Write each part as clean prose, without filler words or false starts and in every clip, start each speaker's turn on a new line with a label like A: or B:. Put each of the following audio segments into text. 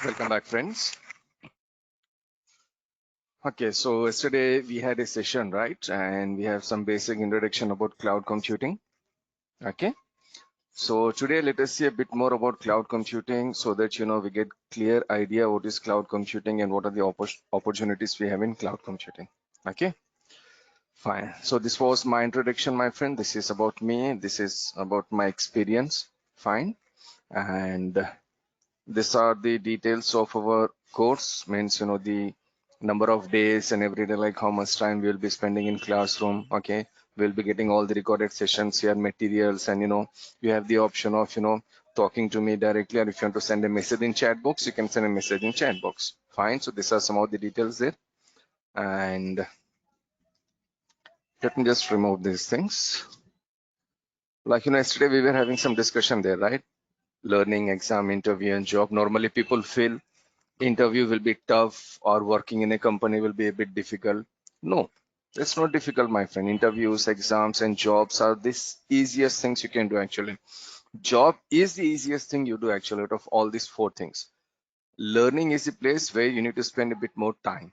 A: Welcome back, friends. Okay, so yesterday we had a session, right? And we have some basic introduction about cloud computing. Okay, so today let us see a bit more about cloud computing so that we get clear idea what is cloud computing and what are the opportunities we have in cloud computing. Okay, fine. So this was my introduction, my friend. This is about me. This is about my experience. Fine. And these are the details of our course, means the number of days and every day, like how much time we'll be spending in classroom. Okay, we'll be getting all the recorded sessions here, materials, and you have the option of talking to me directly, or if you want to send a message in chat box, you can send a message in chat box. Fine. So these are some of the details there, and let me just remove these things. Like yesterday we were having some discussion there, right? Learning, exam, interview, and job. Normally people feel interview will be tough or working in a company will be a bit difficult. No, it's not difficult, my friend. Interviews, exams, and jobs are the easiest things you can do actually. Job is the easiest thing you do actually out of all these four things. Learning is a place where you need to spend a bit more time.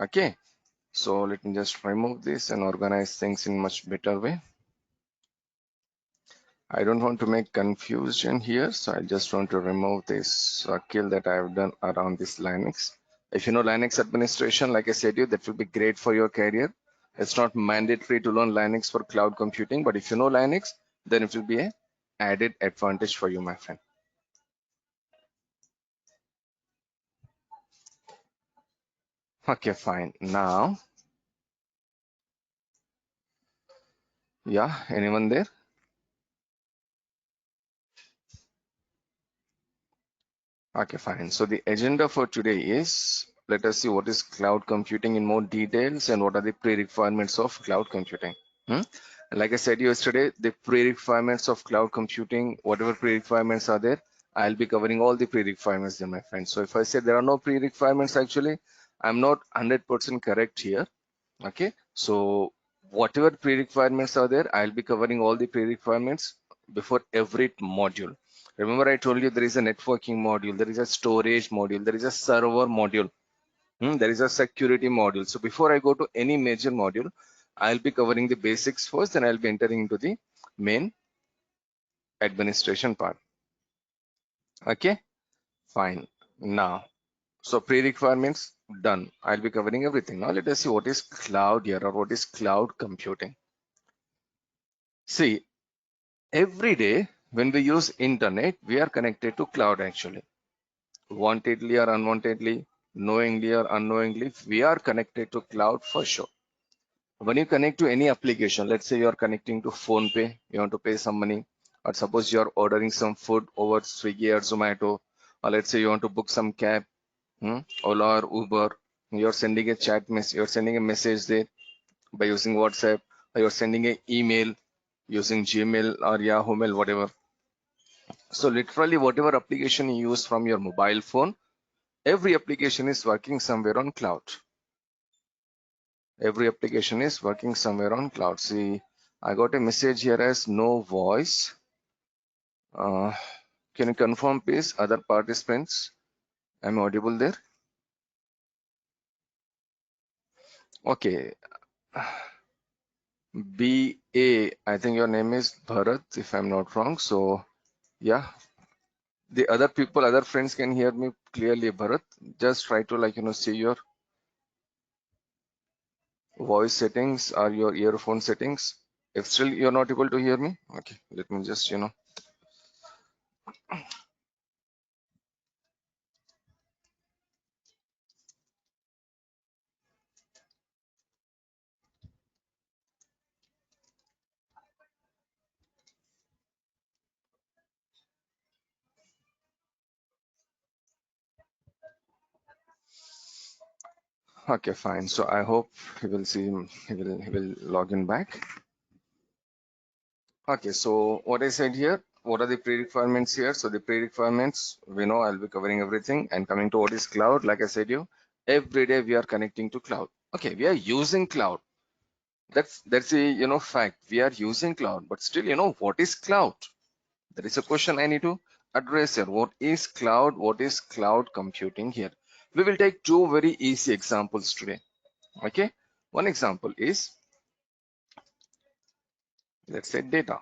A: Okay, so let me just remove this and organize things in much better way. I don't want to make confusion here, so I just want to remove this kill that I have done around this Linux. If you know Linux administration, like I said, that will be great for your career. It's not mandatory to learn Linux for cloud computing, but if you know Linux, then it will be an added advantage for you, my friend. Okay, fine. Now, yeah, anyone there? Okay, fine. So the agenda for today is, let us see what is cloud computing in more details and what are the pre-requirements of cloud computing. Like I said yesterday, the pre-requirements of cloud computing, whatever pre-requirements are there, I'll be covering all the pre-requirements there, my friend. So if I say there are no pre-requirements, actually, I'm not 100% correct here. Okay, so whatever pre-requirements are there, I'll be covering all the pre-requirements before every module. Remember, I told you there is a networking module, there is a storage module, there is a server module, there is a security module. So before I go to any major module, I'll be covering the basics first, and I'll be entering into the main administration part. Okay, fine. Now, so pre-requirements done. I'll be covering everything. Now let us see what is cloud here, or what is cloud computing. See, every day when we use internet, we are connected to cloud actually. Wantedly or unwantedly, knowingly or unknowingly, we are connected to cloud for sure. When you connect to any application, let's say you are connecting to PhonePe, you want to pay some money, or suppose you are ordering some food over Swiggy or Zomato, or let's say you want to book some cab, Ola or Uber, you're sending a chat message, you're sending a message there by using WhatsApp, or you're sending an email using Gmail or Yahoo Mail, whatever. So literally whatever application you use from your mobile phone, every application is working somewhere on cloud. Every application is working somewhere on cloud. See, I got a message here as no voice. Can you confirm please, other participants? I'm audible there? Okay. BA, I think your name is Bharat, if I'm not wrong. So yeah, the other people, other friends can hear me clearly, Bharat. Just try to see your voice settings or your earphone settings. If still you're not able to hear me, okay, let me just okay, fine. So I hope he will see him, he will log in back. Okay, so what I said here, what are the pre-requirements here? So the pre-requirements, we know I'll be covering everything. And coming to what is cloud, like I said every day we are connecting to cloud. Okay, we are using cloud. That's a fact. We are using cloud, but still what is cloud? There is a question I need to address here. What is cloud? What is cloud computing here? We will take two very easy examples today. Okay, one example is, let's say, data.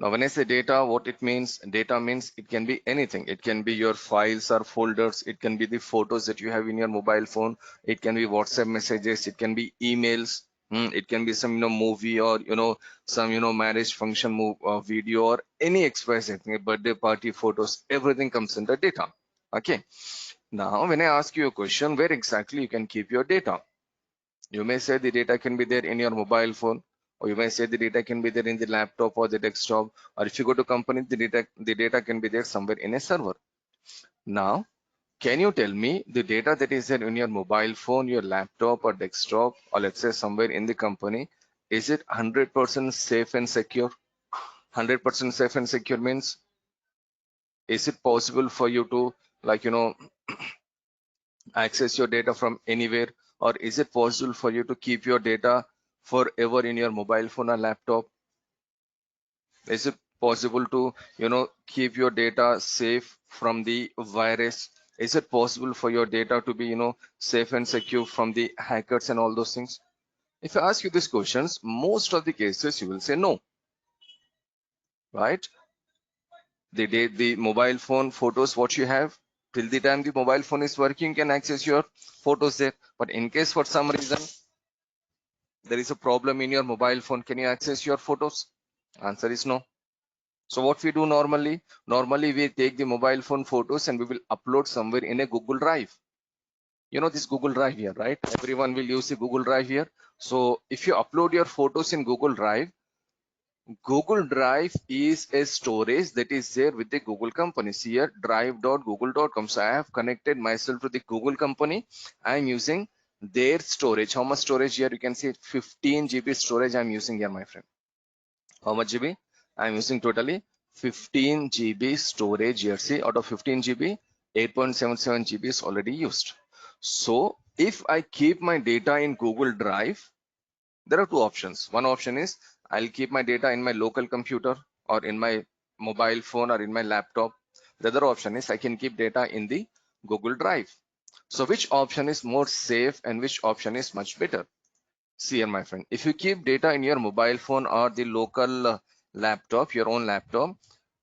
A: Now, when I say data, what it means, data means it can be anything. It can be your files or folders. It can be the photos that you have in your mobile phone. It can be WhatsApp messages. It can be emails. It can be some, movie, or, some, marriage function video, or any XYZ thing, birthday party photos. Everything comes under data. Okay. Now, when I ask you a question, where exactly you can keep your data? You may say the data can be there in your mobile phone, or you may say the data can be there in the laptop or the desktop, or if you go to company, the data can be there somewhere in a server. Now, can you tell me the data that is there in your mobile phone, your laptop or desktop, or let's say somewhere in the company, is it 100% safe and secure? 100% safe and secure means, is it possible for you to, like, access your data from anywhere, or is it possible for you to keep your data forever in your mobile phone or laptop? Is it possible to keep your data safe from the virus? Is it possible for your data to be safe and secure from the hackers and all those things? If I ask you these questions, most of the cases you will say no, right? The mobile phone photos what you have, till the time the mobile phone is working, you can access your photos there. But in case for some reason there is a problem in your mobile phone, can you access your photos? Answer is no. So what we do normally we take the mobile phone photos and we will upload somewhere in a Google Drive. This Google Drive here, right? Everyone will use the Google Drive here. So if you upload your photos in Google Drive is a storage that is there with the Google company. See here, drive.google.com. So I have connected myself to the Google company. I am using their storage. How much storage here? You can see 15 GB storage I'm using here, my friend. How much GB? I'm using totally 15 GB storage here. See, out of 15 GB, 8.77 GB is already used. So if I keep my data in Google Drive, there are two options. One option is I'll keep my data in my local computer or in my mobile phone or in my laptop. The other option is I can keep data in the Google Drive. So which option is more safe and which option is much better? See here, my friend, if you keep data in your mobile phone or the local laptop, your own laptop,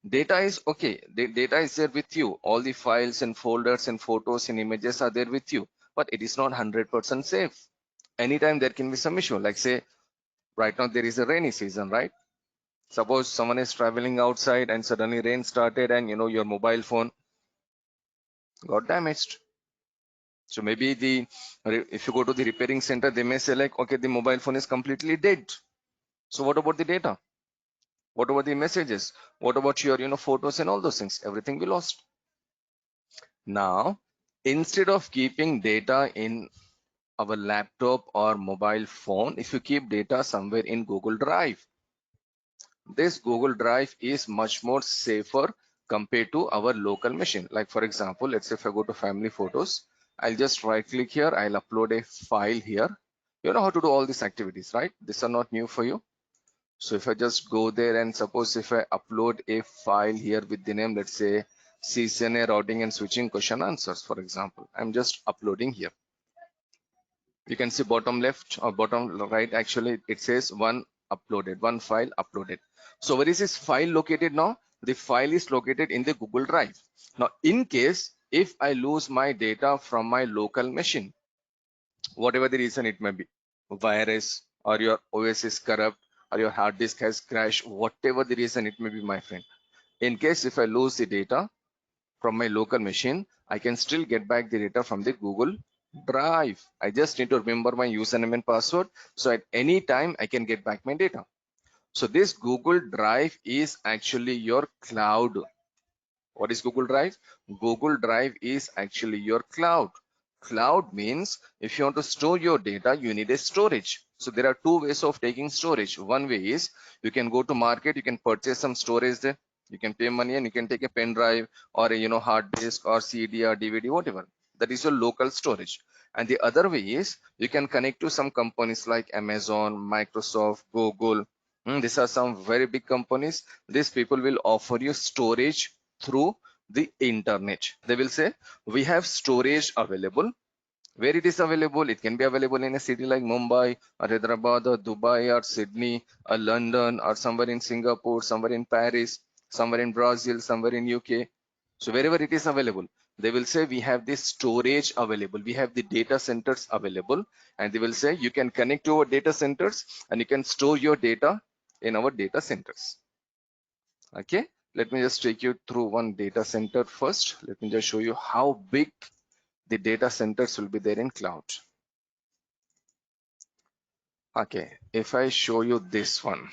A: data is okay. The data is there with you. All the files and folders and photos and images are there with you, but it is not 100% safe. Anytime there can be some issue. Like say, right now there is a rainy season, right? Suppose someone is traveling outside and suddenly rain started and your mobile phone got damaged. So maybe if you go to the repairing center, they may say like, okay, the mobile phone is completely dead. So what about the data? What about the messages? What about your photos and all those things? Everything will be lost. Now, instead of keeping data in our laptop or mobile phone, if you keep data somewhere in Google Drive, this Google Drive is much more safer compared to our local machine. Like for example, let's say if I go to family photos, I'll just right click here, I'll upload a file here. You know how to do all these activities, right? These are not new for you. So if I just go there and suppose if I upload a file here with the name, let's say CCNA routing and switching question answers, for example, I'm just uploading here. You can see bottom left or bottom right, actually it says one uploaded, one file uploaded. So where is this file located now? The file is located in the Google Drive. Now, in case if I lose my data from my local machine, whatever the reason it may be, virus or your OS is corrupt or your hard disk has crashed, whatever the reason it may be, my friend, in case if I lose the data from my local machine, I can still get back the data from the Google Drive. I just need to remember my username and password. So at any time I can get back my data. So this Google Drive is actually your cloud. What is Google Drive? Google Drive is actually your cloud. Cloud means if you want to store your data, you need a storage. So there are two ways of taking storage. One way is you can go to market, you can purchase some storage there. You can pay money and you can take a pen drive or a hard disk or CD or DVD, whatever. That is your local storage. And the other way is you can connect to some companies like Amazon, Microsoft, Google. These are some very big companies. These people will offer you storage through the internet. They will say we have storage available. Where it is available, it can be available in a city like Mumbai or Hyderabad or Dubai or Sydney or London or somewhere in Singapore, somewhere in Paris, somewhere in Brazil, somewhere in UK. So wherever it is available, they will say we have this storage available, we have the data centers available, and they will say you can connect to our data centers and you can store your data in our data centers. Okay, let me just take you through one data center first. Let me just show you how big the data centers will be there in cloud. Okay, if I show you this one,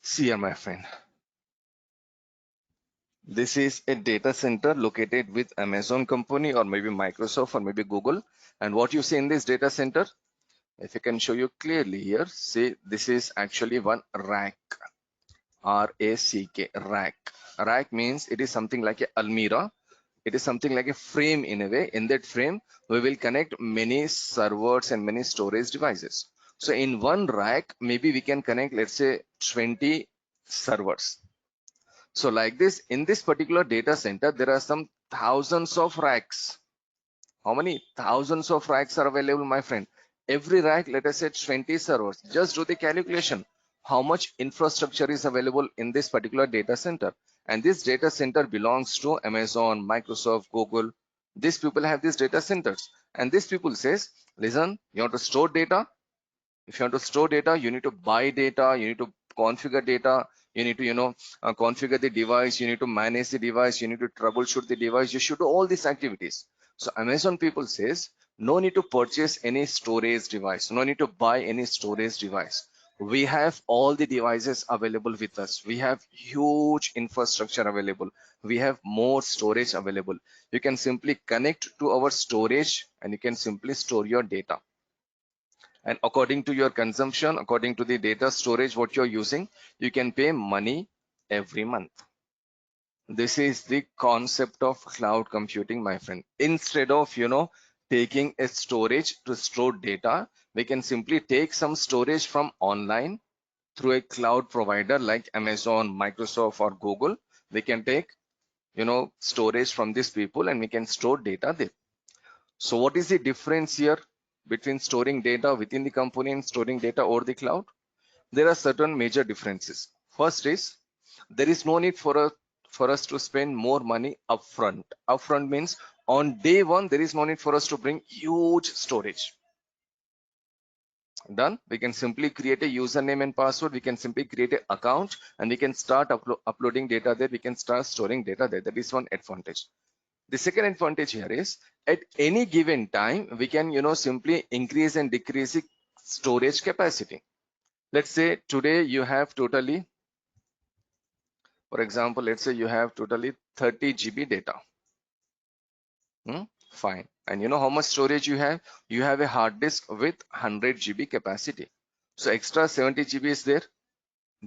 A: see here, my friend, this is a data center located with Amazon company or maybe Microsoft or maybe Google. And what you see in this data center, if I can show you clearly here, see, this is actually one rack, R-A-C-K, rack. Rack means it is something like a almirah. It is something like a frame in a way. In that frame, we will connect many servers and many storage devices. So in one rack, maybe we can connect, let's say 20 servers. So like this, in this particular data center, there are some thousands of racks. How many thousands of racks are available, my friend? Every rack, let us say 20 servers. Just do the calculation. How much infrastructure is available in this particular data center? And this data center belongs to Amazon, Microsoft, Google. These people have these data centers. And these people says, listen, you want to store data? If you want to store data, you need to buy data, you need to configure data, you need to, configure the device, you need to manage the device, you need to troubleshoot the device, you should do all these activities. So Amazon people says, no need to purchase any storage device, no need to buy any storage device. We have all the devices available with us. We have huge infrastructure available. We have more storage available. You can simply connect to our storage and you can simply store your data. And according to your consumption, according to the data storage what you're using, you can pay money every month. This is the concept of cloud computing, my friend. Instead of taking a storage to store data, we can simply take some storage from online through a cloud provider like Amazon, Microsoft or Google. We can take storage from these people and we can store data there. So what is the difference here between storing data within the company and storing data over the cloud? There are certain major differences. First is there is no need for us to spend more money upfront. Upfront means on day one, there is no need for us to bring huge storage. Done. We can simply create a username and password. We can simply create an account and we can start uploading data there. We can start storing data there. That is one advantage. The second advantage here is at any given time, we can, simply increase and decrease the storage capacity. Let's say today you have totally, for example, let's say you have totally 30 GB data. Fine. And you know how much storage you have? You have a hard disk with 100 GB capacity. So extra 70 GB is there.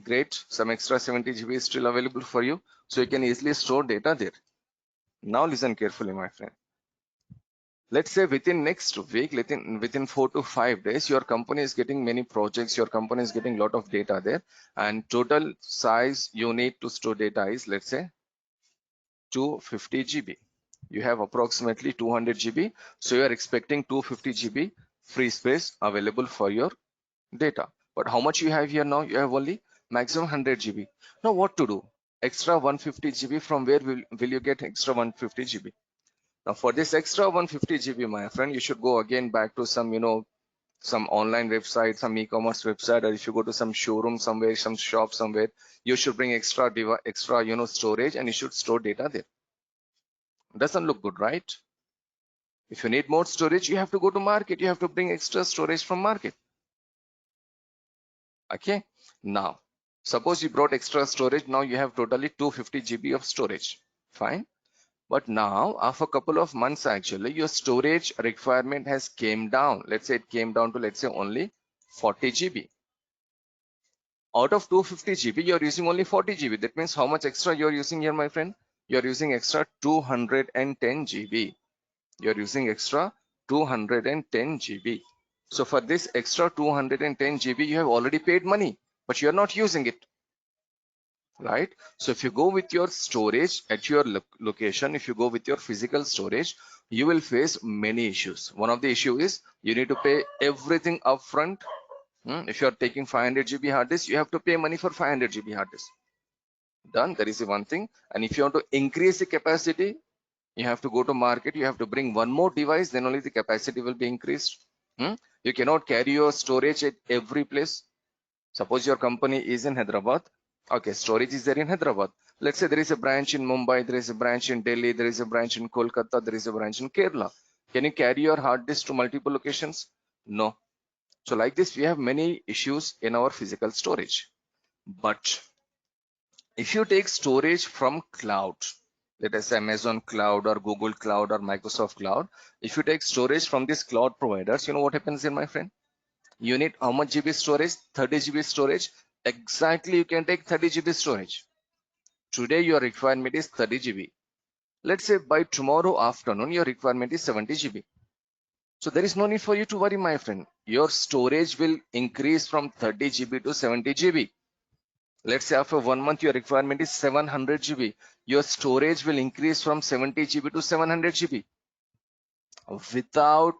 A: Great. Some extra 70 GB is still available for you. So you can easily store data there. Now listen carefully, my friend. Let's say within next week, within 4 to 5 days, your company is getting many projects, your company is getting a lot of data there, and total size you need to store data is, let's say, 250 GB. You have approximately 200 GB, so you are expecting 250 GB free space available for your data. But how much you have here now? You have only maximum 100 GB. Now what to do? Extra 150 GB, from where will you get extra 150 GB? Now for this extra 150 GB, my friend, you should go again back to some, some online website, some e-commerce website, or if you go to some showroom somewhere, some shop somewhere, you should bring extra, storage and you should store data there. Doesn't look good, right? If you need more storage, you have to go to market. You have to bring extra storage from market. Okay. Now, suppose you brought extra storage. Now you have totally 250 GB of storage. Fine. But now after a couple of months, actually your storage requirement has came down. Let's say it came down to, let's say, only 40 GB. Out of 250 GB, you're using only 40 GB. That means how much extra you're using here, my friend? You're using extra 210 GB. You're using extra 210 GB. So for this extra 210 GB, you have already paid money, but you're not using it. right? So if you go with your storage at your location, if you go with your physical storage, you will face many issues. One of the issue is you need to pay everything upfront. If you are taking 500 GB hard disk, you have to pay money for 500 GB hard disk. Done. That is the one thing. And if you want to increase the capacity, you have to go to market. You have to bring one more device. Then only the capacity will be increased. You cannot carry your storage at every place. Suppose your company is in Hyderabad. Okay, storage is there in Hyderabad. Let's say there is a branch in Mumbai, there is a branch in Delhi, there is a branch in Kolkata, there is a branch in Kerala. Can you carry your hard disk to multiple locations? No. So like this, we have many issues in our physical storage. But if you take storage from cloud, let us say Amazon Cloud or Google Cloud or Microsoft Cloud, if you take storage from these cloud providers, you know what happens here, my friend? You need how much GB storage? 30 GB storage. Exactly, you can take 30 GB storage. Today your requirement is 30 GB. Let's say by tomorrow afternoon your requirement is 70 GB. So there is no need for you to worry, my friend. Your storage will increase from 30 GB to 70 GB. Let's say after 1 month your requirement is 700 GB. Your storage will increase from 70 GB to 700 GB. Without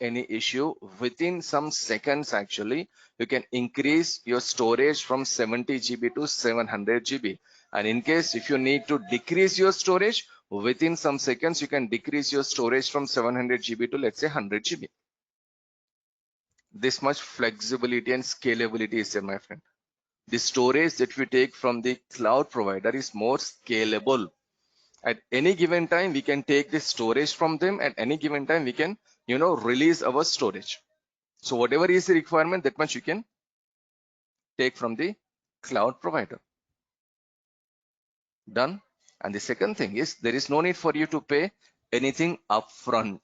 A: any issue, within some seconds actually you can increase your storage from 70 GB to 700 GB. And in case if you need to decrease your storage, within some seconds you can decrease your storage from 700 GB to, let's say, 100 GB. This much flexibility and scalability is there, my friend. The storage that we take from the cloud provider is more scalable. At any given time we can take the storage from them. At any given time we can release our storage. So whatever is the requirement, that much you can take from the cloud provider. Done. And the second thing is there is no need for you to pay anything upfront.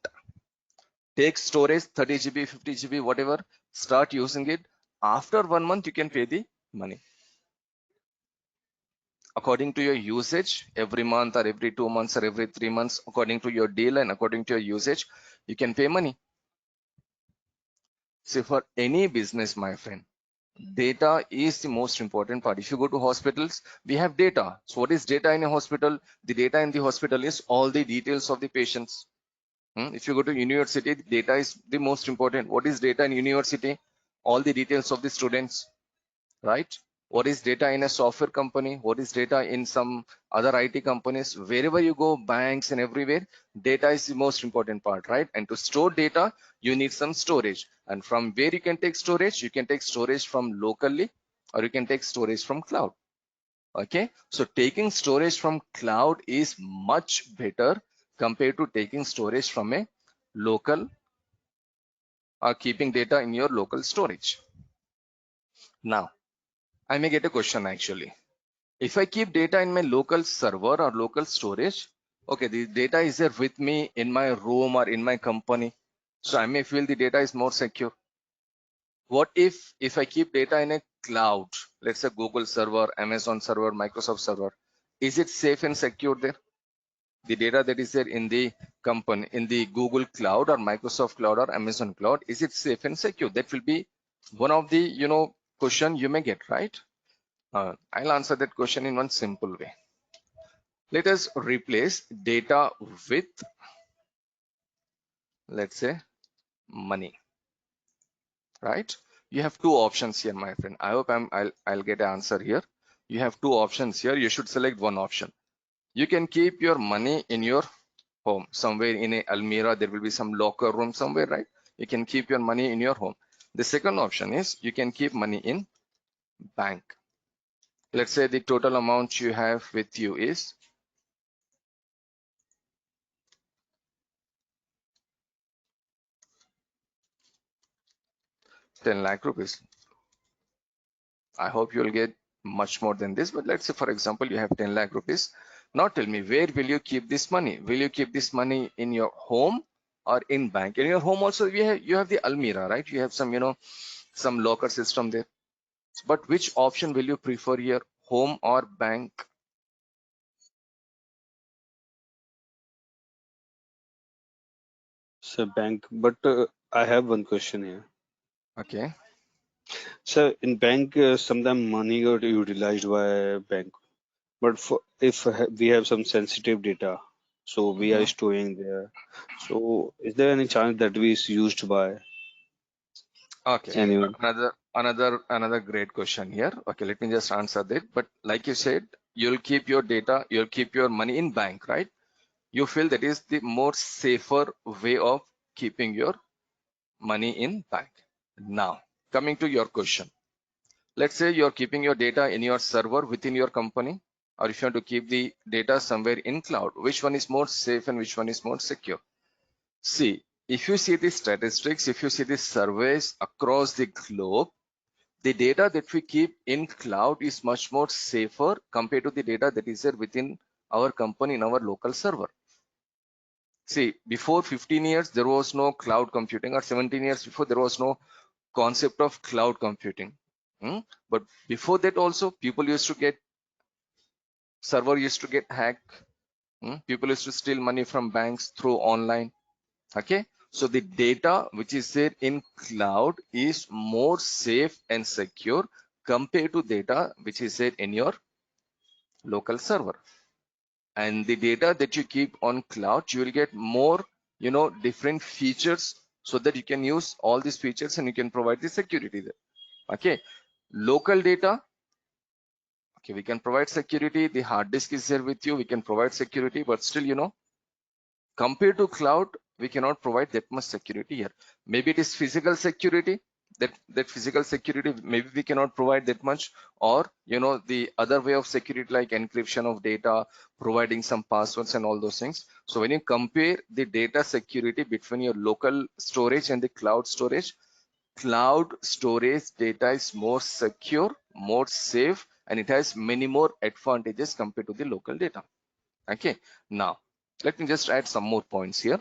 A: Take storage 30 GB, 50 GB, whatever, start using it. After 1 month you can pay the money according to your usage. Every month or every 2 months or every 3 months, according to your deal and according to your usage, you can pay money. See, for any business, my friend, data is the most important part. If you go to hospitals, we have data. So what is data in a hospital? The data in the hospital is all the details of the patients. If you go to university, data is the most important. What is data in university? All the details of the students, right? What is data in a software company? What is data in some other IT companies? Wherever you go, banks and everywhere, data is the most important part, right? And to store data, you need some storage. And from where you can take storage? You can take storage from locally, or you can take storage from cloud. Okay, so taking storage from cloud is much better compared to taking storage from a local or keeping data in your local storage. Now, I may get a question actually. If I keep data in my local server or local storage, okay, the data is there with me in my room or in my company, so I may feel the data is more secure. What if I keep data in a cloud, let's say Google server, Amazon server, Microsoft server, is it safe and secure there? The data that is there in the company, in the Google cloud or Microsoft cloud or Amazon cloud, is it safe and secure? That will be one of the question you may get, right? I'll answer that question in one simple way. Let us replace data with, let's say, money, right? You have two options here, my friend. I hope I'll get an answer here. You have two options here. You should select one option. You can keep your money in your home, somewhere in a almirah. There will be some locker room somewhere, right? You can keep your money in your home. The second option is you can keep money in bank. Let's say the total amount you have with you is 10 lakh rupees. I hope you'll get much more than this, but let's say, for example, you have 10 lakh rupees. Now tell me, where will you keep this money? Will you keep this money in your home or in bank? In your home also, you have the almirah, right? You have some locker system there. But which option will you prefer here, home or bank?
B: So bank, but I have one question here.
A: Okay.
B: So in bank, sometimes money got utilized by bank, but for if we have some sensitive data, so we are
A: Mhm.
B: storing there. So is there any chance that we is used by
A: Okay,
B: anyone?
A: another great question here. Okay, let me just answer that. But like you said, you'll keep your data, you'll keep your money in bank, right? You feel that is the more safer way of keeping your money in bank. Now, coming to your question. Let's say you're keeping your data in your server within your company, or if you want to keep the data somewhere in cloud, which one is more safe and which one is more secure? See, if you see the statistics, if you see the surveys across the globe, the data that we keep in cloud is much more safer compared to the data that is there within our company in our local server. See, before 15 years, there was no cloud computing, or 17 years before, there was no concept of cloud computing. But before that also, server used to get hacked. People used to steal money from banks through online. Okay. So the data which is there in cloud is more safe and secure compared to data which is there in your local server. And the data that you keep on cloud, you will get more, different features, so that you can use all these features and you can provide the security there. Okay. Local data, okay, we can provide security. The hard disk is there with you, we can provide security, but still, compared to cloud, we cannot provide that much security here. Maybe it is physical security, that physical security maybe we cannot provide that much, or the other way of security like encryption of data, providing some passwords and all those things. So when you compare the data security between your local storage and the cloud storage data is more secure, more safe, and it has many more advantages compared to the local data. Okay. Now let me just add some more points here.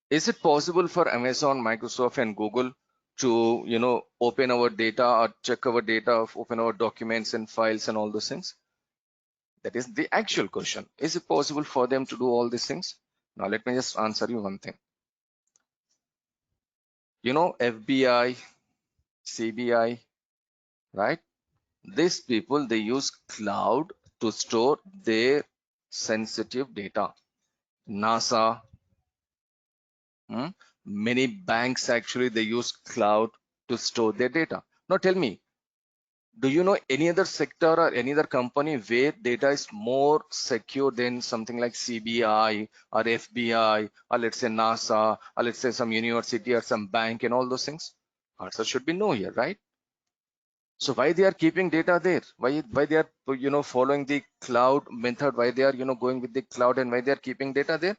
A: Is it possible for Amazon, Microsoft, and Google to, open our data or check our data, open our documents and files and all those things? That is the actual question. Is it possible for them to do all these things? Now, let me just answer you one thing. FBI, CBI, right? These people, they use cloud to store their sensitive data. NASA, many banks actually, they use cloud to store their data. Now tell me, do you know any other sector or any other company where data is more secure than something like CBI or FBI, or let's say NASA, or let's say some university or some bank and all those things? Answer should be no here, right? So why they are keeping data there? Why they are following the cloud method? Why they are going with the cloud, and why they are keeping data there?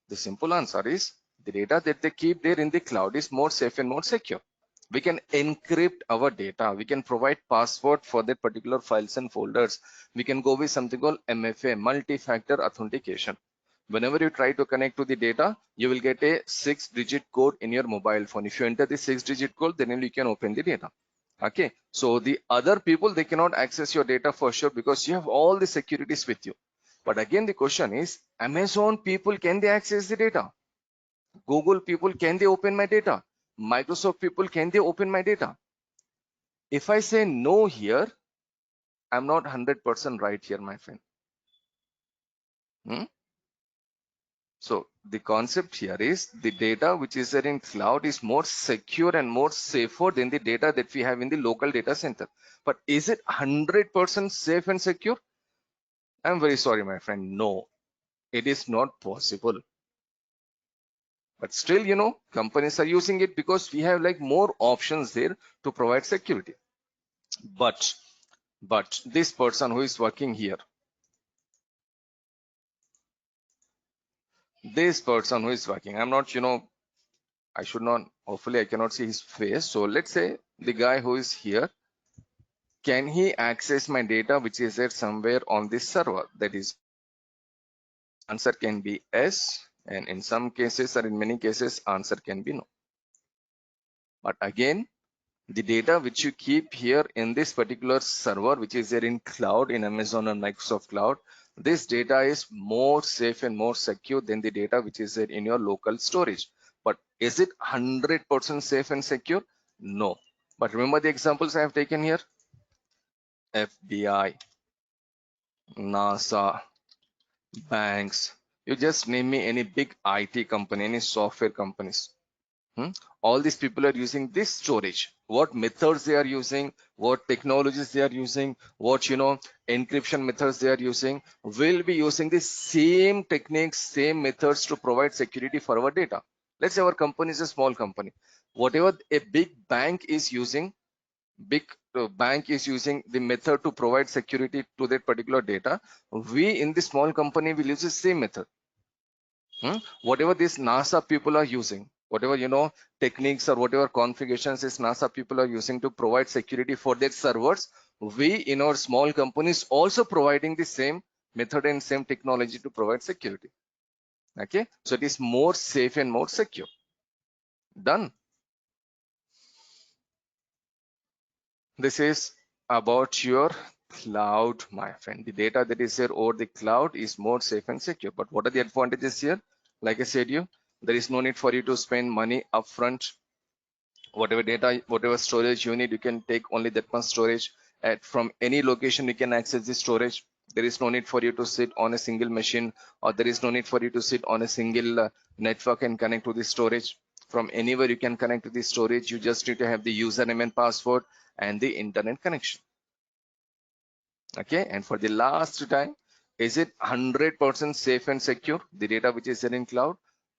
A: The simple answer is the data that they keep there in the cloud is more safe and more secure. We can encrypt our data. We can provide password for that particular files and folders. We can go with something called MFA, multi-factor authentication. Whenever you try to connect to the data, you will get a 6-digit code in your mobile phone. If you enter the 6-digit code, then you can open the data. Okay, so the other people, they cannot access your data for sure, because you have all the securities with you. But again, the question is, Amazon people, can they access the data? Google people, can they open my data? Microsoft people, can they open my data? If I say no here, I'm not 100% right here, my friend. So the concept here is the data which is there in cloud is more secure and more safer than the data that we have in the local data center. But is it 100% safe and secure? I'm very sorry, my friend. No, it is not possible. But still, companies are using it because we have like more options there to provide security. But this person who is working here, I'm not, I should not, hopefully I cannot see his face. So let's say the guy who is here, can he access my data which is there somewhere on this server? That is, answer can be yes, and in some cases or in many cases, answer can be no. But again, the data which you keep here in this particular server, which is there in cloud, in Amazon and Microsoft Cloud, this data is more safe and more secure than the data which is there in your local storage. But is it 100% safe and secure? No. But remember the examples I have taken here: FBI, NASA, banks. You just name me any big IT company, any software companies. All these people are using this storage. What methods they are using, what technologies they are using, what encryption methods they are using, will be using the same techniques, same methods to provide security for our data. Let's say our company is a small company. Whatever a big bank is using, the method to provide security to that particular data, we in the small company will use the same method. Whatever these NASA people are using, whatever techniques or whatever configurations this NASA people are using to provide security for their servers, we in our small companies also providing the same method and same technology to provide security. Okay, so it is more safe and more secure. Done. This is about your cloud, my friend. The data that is here over the cloud is more safe and secure. But what are the advantages here? Like I said, there is no need for you to spend money upfront. Whatever data, whatever storage you need, you can take only that much storage. From any location you can access the storage. There is no need for you to sit on a single machine, or there is no need for you to sit on a single network and connect to the storage. From anywhere you can connect to the storage. You just need to have the username and password and the internet connection. Okay, and for the last time, is it 100% safe and secure, the data which is there in cloud?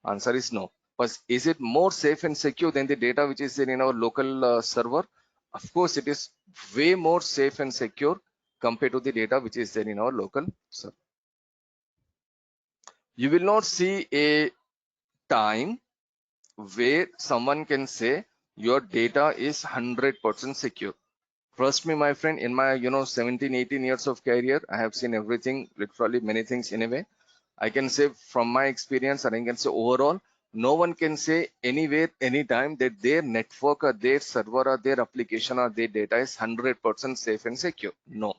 A: Answer is no. But is it more safe and secure than the data which is there in our local server? Of course, it is way more safe and secure compared to the data which is there in our local server. You will not see a time where someone can say your data is 100% secure. Trust me, my friend, in my 17, 18 years of career, I have seen everything, literally many things in a way. I can say from my experience, and I can say overall, no one can say anywhere, anytime that their network or their server or their application or their data is 100% safe and secure. No,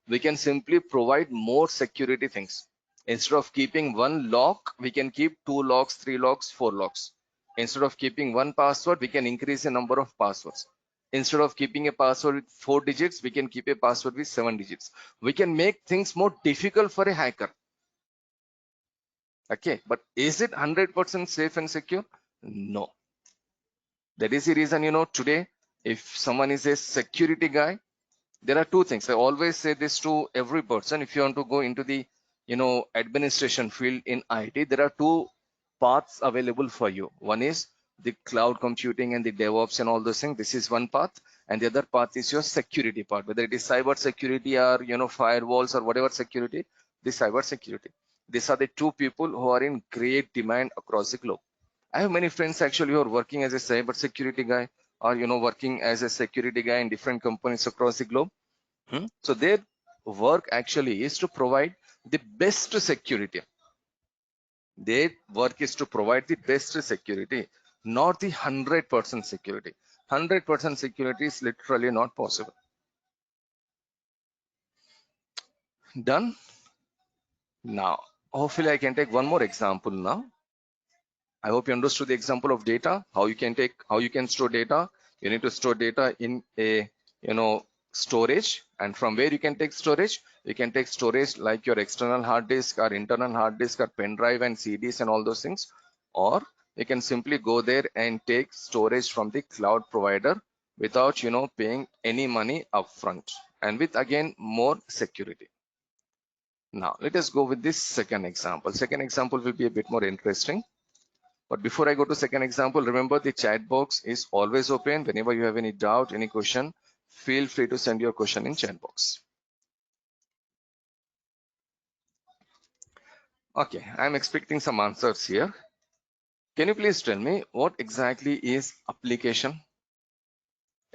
A: we can simply provide more security things. Instead of keeping one lock, we can keep 2 locks, 3 locks, 4 locks. Instead of keeping one password, we can increase the number of passwords. Instead of keeping a password with 4 digits, we can keep a password with 7 digits. We can make things more difficult for a hacker. Okay, but is it 100% safe and secure? No. That is the reason, today, if someone is a security guy, there are two things. I always say this to every person. If you want to go into the, administration field in IT, there are two paths available for you. One is the cloud computing and the DevOps and all those things. This is one path. And the other path is your security part, whether it is cyber security or, firewalls or whatever security, the cyber security. These are the two people who are in great demand across the globe. I have many friends actually who are working as a cyber security guy, or working as a security guy in different companies across the globe. So their work actually is to provide the best security. Their work is to provide the best security, not the 100% security. 100% security is literally not possible. Done. Now, hopefully I can take one more example now. I hope you understood the example of data, how you can store data. You need to store data in a, storage, and from where you can take storage? You can take storage like your external hard disk or internal hard disk or pen drive and CDs and all those things. Or you can simply go there and take storage from the cloud provider without, paying any money upfront, and with again more security. Now let us go with this second example. Second example will be a bit more interesting. But before I go to second example, remember the chat box is always open. Whenever you have any doubt, any question, feel free to send your question in chat box. Okay, I'm expecting some answers here. Can you please tell me what exactly is application?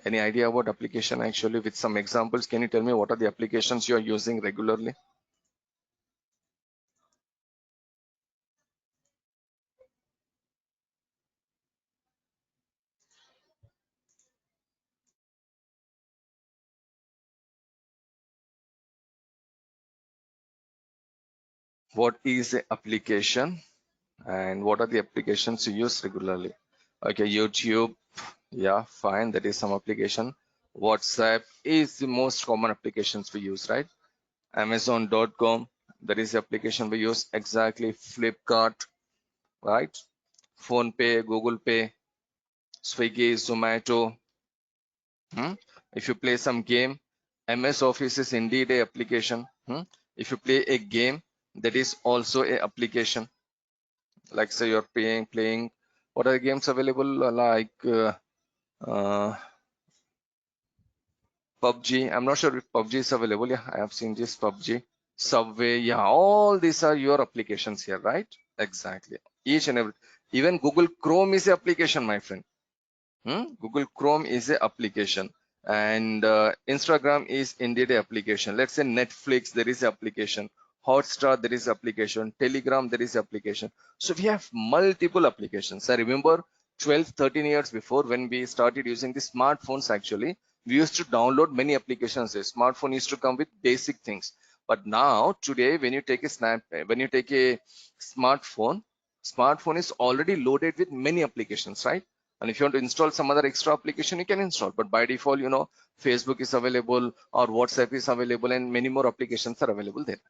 A: Any idea about application actually? With some examples, can you tell me what are the applications you are using regularly? What is the application and what are the applications you use regularly? Okay, YouTube, Yeah, fine. That is some application. WhatsApp is the most common applications we use, right? Amazon.com, that is the application we use. Exactly. Flipkart, right? Phone Pay, Google Pay, Swiggy, Zomato. If you play some game, MS Office is indeed a application. If you play a game, that is also a application. Like say you're playing. What are the games available? Like PUBG. I'm not sure if PUBG is available. Yeah, I have seen this PUBG. Subway. Yeah, all these are your applications here, right? Exactly. Each and every. Even Google Chrome is an application, my friend. Google Chrome is a application, and Instagram is indeed a application. Let's say Netflix, there is application. Hotstar, there is application. Telegram, there is application. So we have multiple applications. I remember 12 13 years before, when we started using the smartphones, actually we used to download many applications. A smartphone used to come with basic things, but now today when you take a smartphone is already loaded with many applications, right? And if you want to install some other extra application, you can install. But by default, Facebook is available or WhatsApp is available, and many more applications are available there.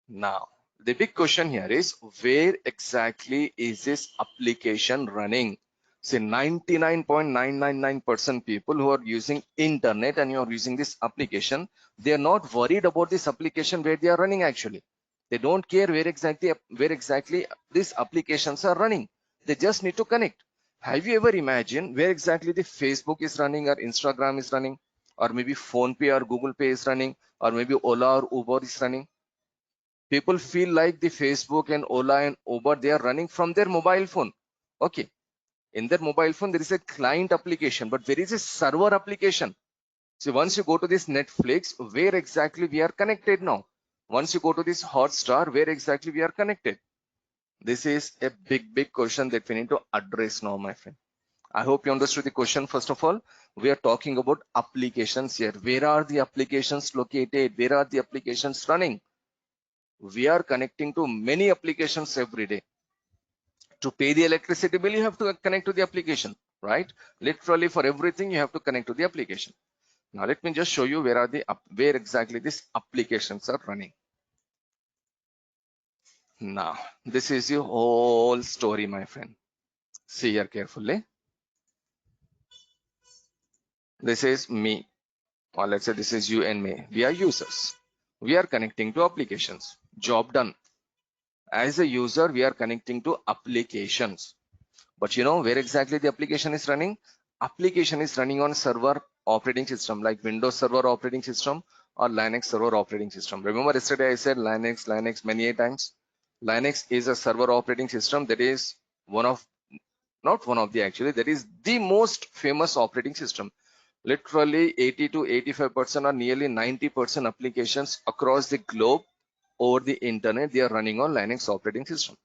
A: Now, the big question here is, where exactly is this application running? Say 99.999% people who are using internet and you are using this application, they are not worried about this application where they are running actually. They don't care where exactly these applications are running. They just need to connect. Have you ever imagined where exactly the Facebook is running or Instagram is running, or maybe Phone Pay or Google Pay is running, or maybe Ola or Uber is running? People feel like the Facebook and Ola and Uber, they are running from their mobile phone. Okay, in their mobile phone there is a client application, but there is a server application. So once you go to this Netflix, where exactly we are connected now? Once you go to this Hotstar, where exactly we are connected? This is a big question that we need to address now, my friend. I hope you understood the question. First of all, we are talking about applications here. Where are the applications located? Where are the applications running? We are connecting to many applications every day. To pay the electricity bill, you have to connect to the application, right? Literally for everything, you have to connect to the application. Now let me just show you where exactly these applications are running. Now this is your whole story, my friend. See here carefully. This is me, or let's say this is you and me. We are users. We are connecting to applications. Job done. As a user, we are connecting to applications. But you know where exactly the application is running? Application is running on server operating system like Windows Server operating system or Linux Server operating system. Remember yesterday I said Linux many a times. Linux is a server operating system that is not one of the actually, that is the most famous operating system. Literally 80 to 85% or nearly 90% applications across the globe over the internet, they are running on Linux operating system.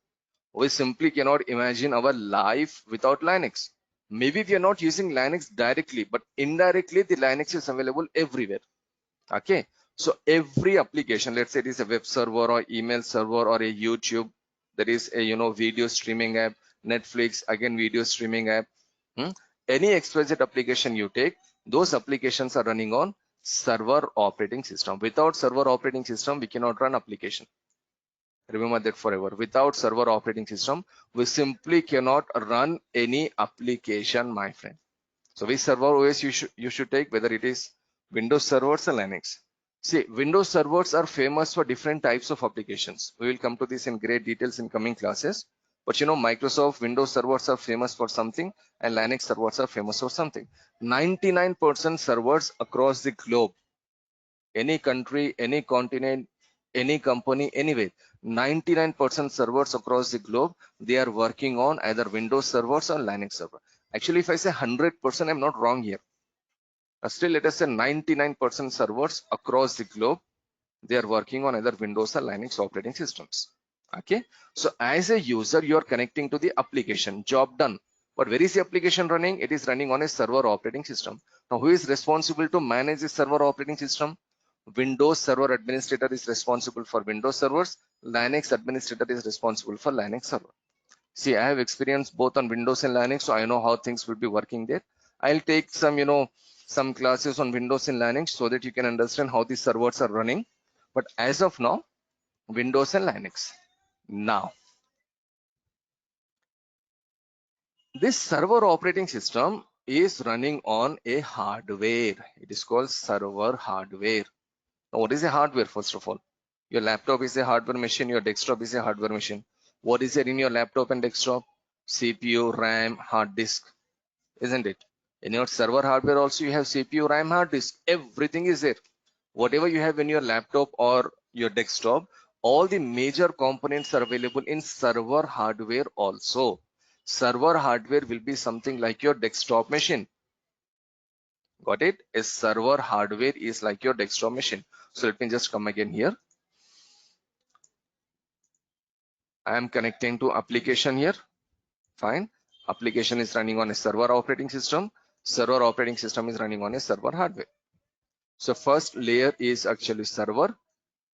A: We simply cannot imagine our life without Linux. Maybe we are not using Linux directly, but indirectly the Linux is available everywhere. Okay, so every application, let's say it is a web server or email server or a YouTube, there is a video streaming app, Netflix, again video streaming app. Any XYZ application you take, those applications are running on server operating system. Without server operating system, we cannot run application. Remember that forever. Without server operating system, we simply cannot run any application, my friend. So which server OS you should take, whether it is Windows servers or Linux. See, Windows servers are famous for different types of applications. We will come to this in great details in coming classes. But you know, Microsoft Windows servers are famous for something and Linux servers are famous for something. 99% servers across the globe, any country, any continent, any company, anyway, 99% servers across the globe, they are working on either Windows servers or Linux server. Actually, if I say 100%, I'm not wrong here. Still, let us say 99% servers across the globe, they are working on either Windows or Linux operating systems. Okay, so as a user, you are connecting to the application. Job done. But where is the application running? It is running on a server operating system. Now, who is responsible to manage the server operating system? Windows Server Administrator is responsible for Windows servers. Linux Administrator is responsible for Linux server. See, I have experience both on Windows and Linux, so I know how things will be working there. I'll take some, some classes on Windows and Linux so that you can understand how these servers are running. But as of now, Windows and Linux. Now, this server operating system is running on a hardware. It is called server hardware. Now, what is a hardware, first of all? Your laptop is a hardware machine, your desktop is a hardware machine. What is there in your laptop and desktop? CPU, RAM, hard disk, isn't it? In your server hardware also you have CPU, RAM, hard disk. Everything is there. Whatever you have in your laptop or your desktop, all the major components are available in server hardware also. Server hardware will be something like your desktop machine. Got it? A server hardware is like your desktop machine. So let me just come again here. I am connecting to application here. Fine. Application is running on a server operating system. Server operating system is running on a server hardware. So first layer is actually server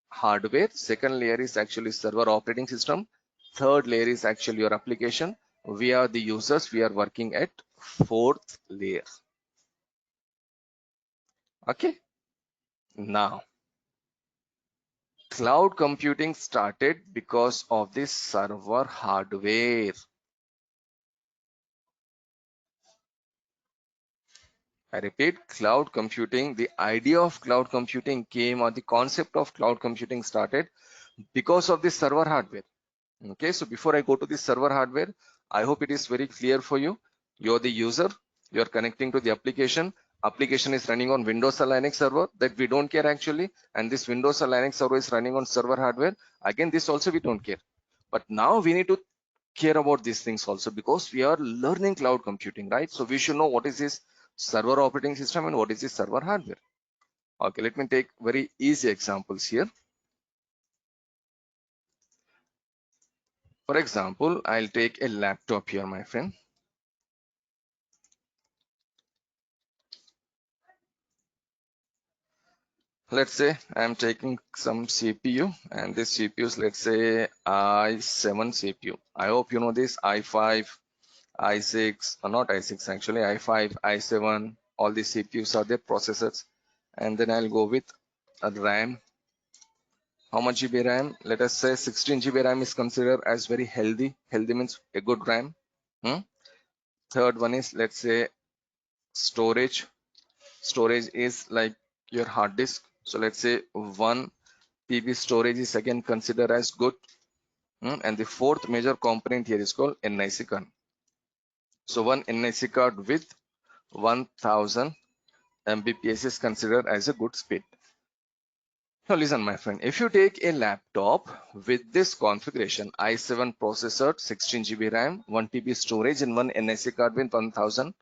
A: hardware. Second layer is actually server operating system. Third layer is actually your application. We are the users. We are working at fourth layer. Okay. Now, cloud computing started because of this server hardware. I repeat, cloud computing, the idea of cloud computing came, or the concept of cloud computing started because of the server hardware. Okay, so before I go to the server hardware, I hope it is very clear for you. You're the user, you're connecting to the application. Application is running on Windows or Linux server, that we don't care actually. And this Windows or Linux server is running on server hardware. Again, this also we don't care. But now we need to care about these things also, because we are learning cloud computing, right? So we should know what is this server operating system and what is this server hardware. Okay, let me take very easy examples here. For example, I'll take a laptop here, my friend. Let's say I'm taking some CPU, and this CPU is, let's say, i7 CPU. I hope you know this i5, i6, or not i6 actually, i5, i7, all these CPUs are their processors. And then I'll go with a RAM. How much GB RAM? Let us say 16 GB RAM is considered as very healthy. Healthy means a good RAM. Third one is, let's say, storage. Storage is like your hard disk. So let's say 1 TB storage is again considered as good. And the fourth major component here is called NIC card. So one NIC card with 1000 Mbps is considered as a good speed. Now listen, my friend, if you take a laptop with this configuration, i7 processor, 16 GB RAM, 1 TB storage, and one NIC card with 1000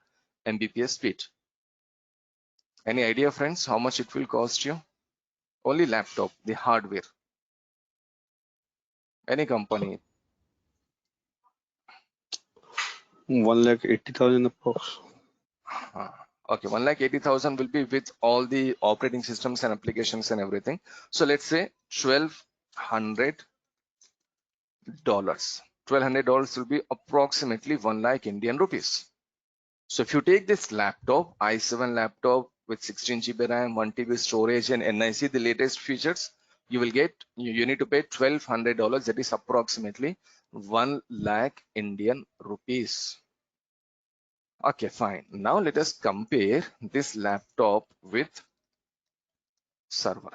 A: Mbps speed. Any idea, friends, how much it will cost you? Only laptop, the hardware. Any company.
B: 1,80,000 approx.
A: Okay, 1,80,000 will be with all the operating systems and applications and everything. So let's say $1,200. $1,200 will be approximately 1 lakh Indian rupees. So if you take this laptop, i7 laptop with 16 GB RAM, 1 TB storage, and NIC, the latest features, you will get, you need to pay $1,200. That is approximately 1 lakh Indian rupees. Okay, fine. Now let us compare this laptop with server.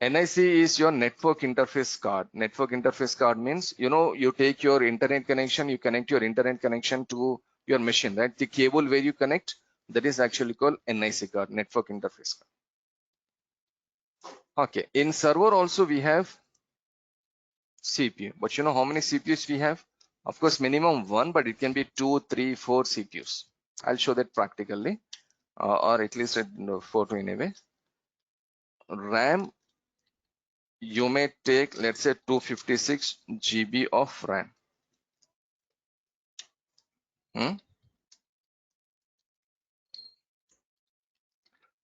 A: NIC is your network interface card. Network interface card means, you take your internet connection, you connect your internet connection to your machine, right? The cable where you connect, that is actually called NIC card, network interface card. Okay, in server also we have CPU, but you know how many CPUs we have? Of course, minimum one, but it can be 2, 3, 4 CPUs. I'll show that practically, or at least a photo in a way. RAM, you may take, let's say, 256 GB of RAM.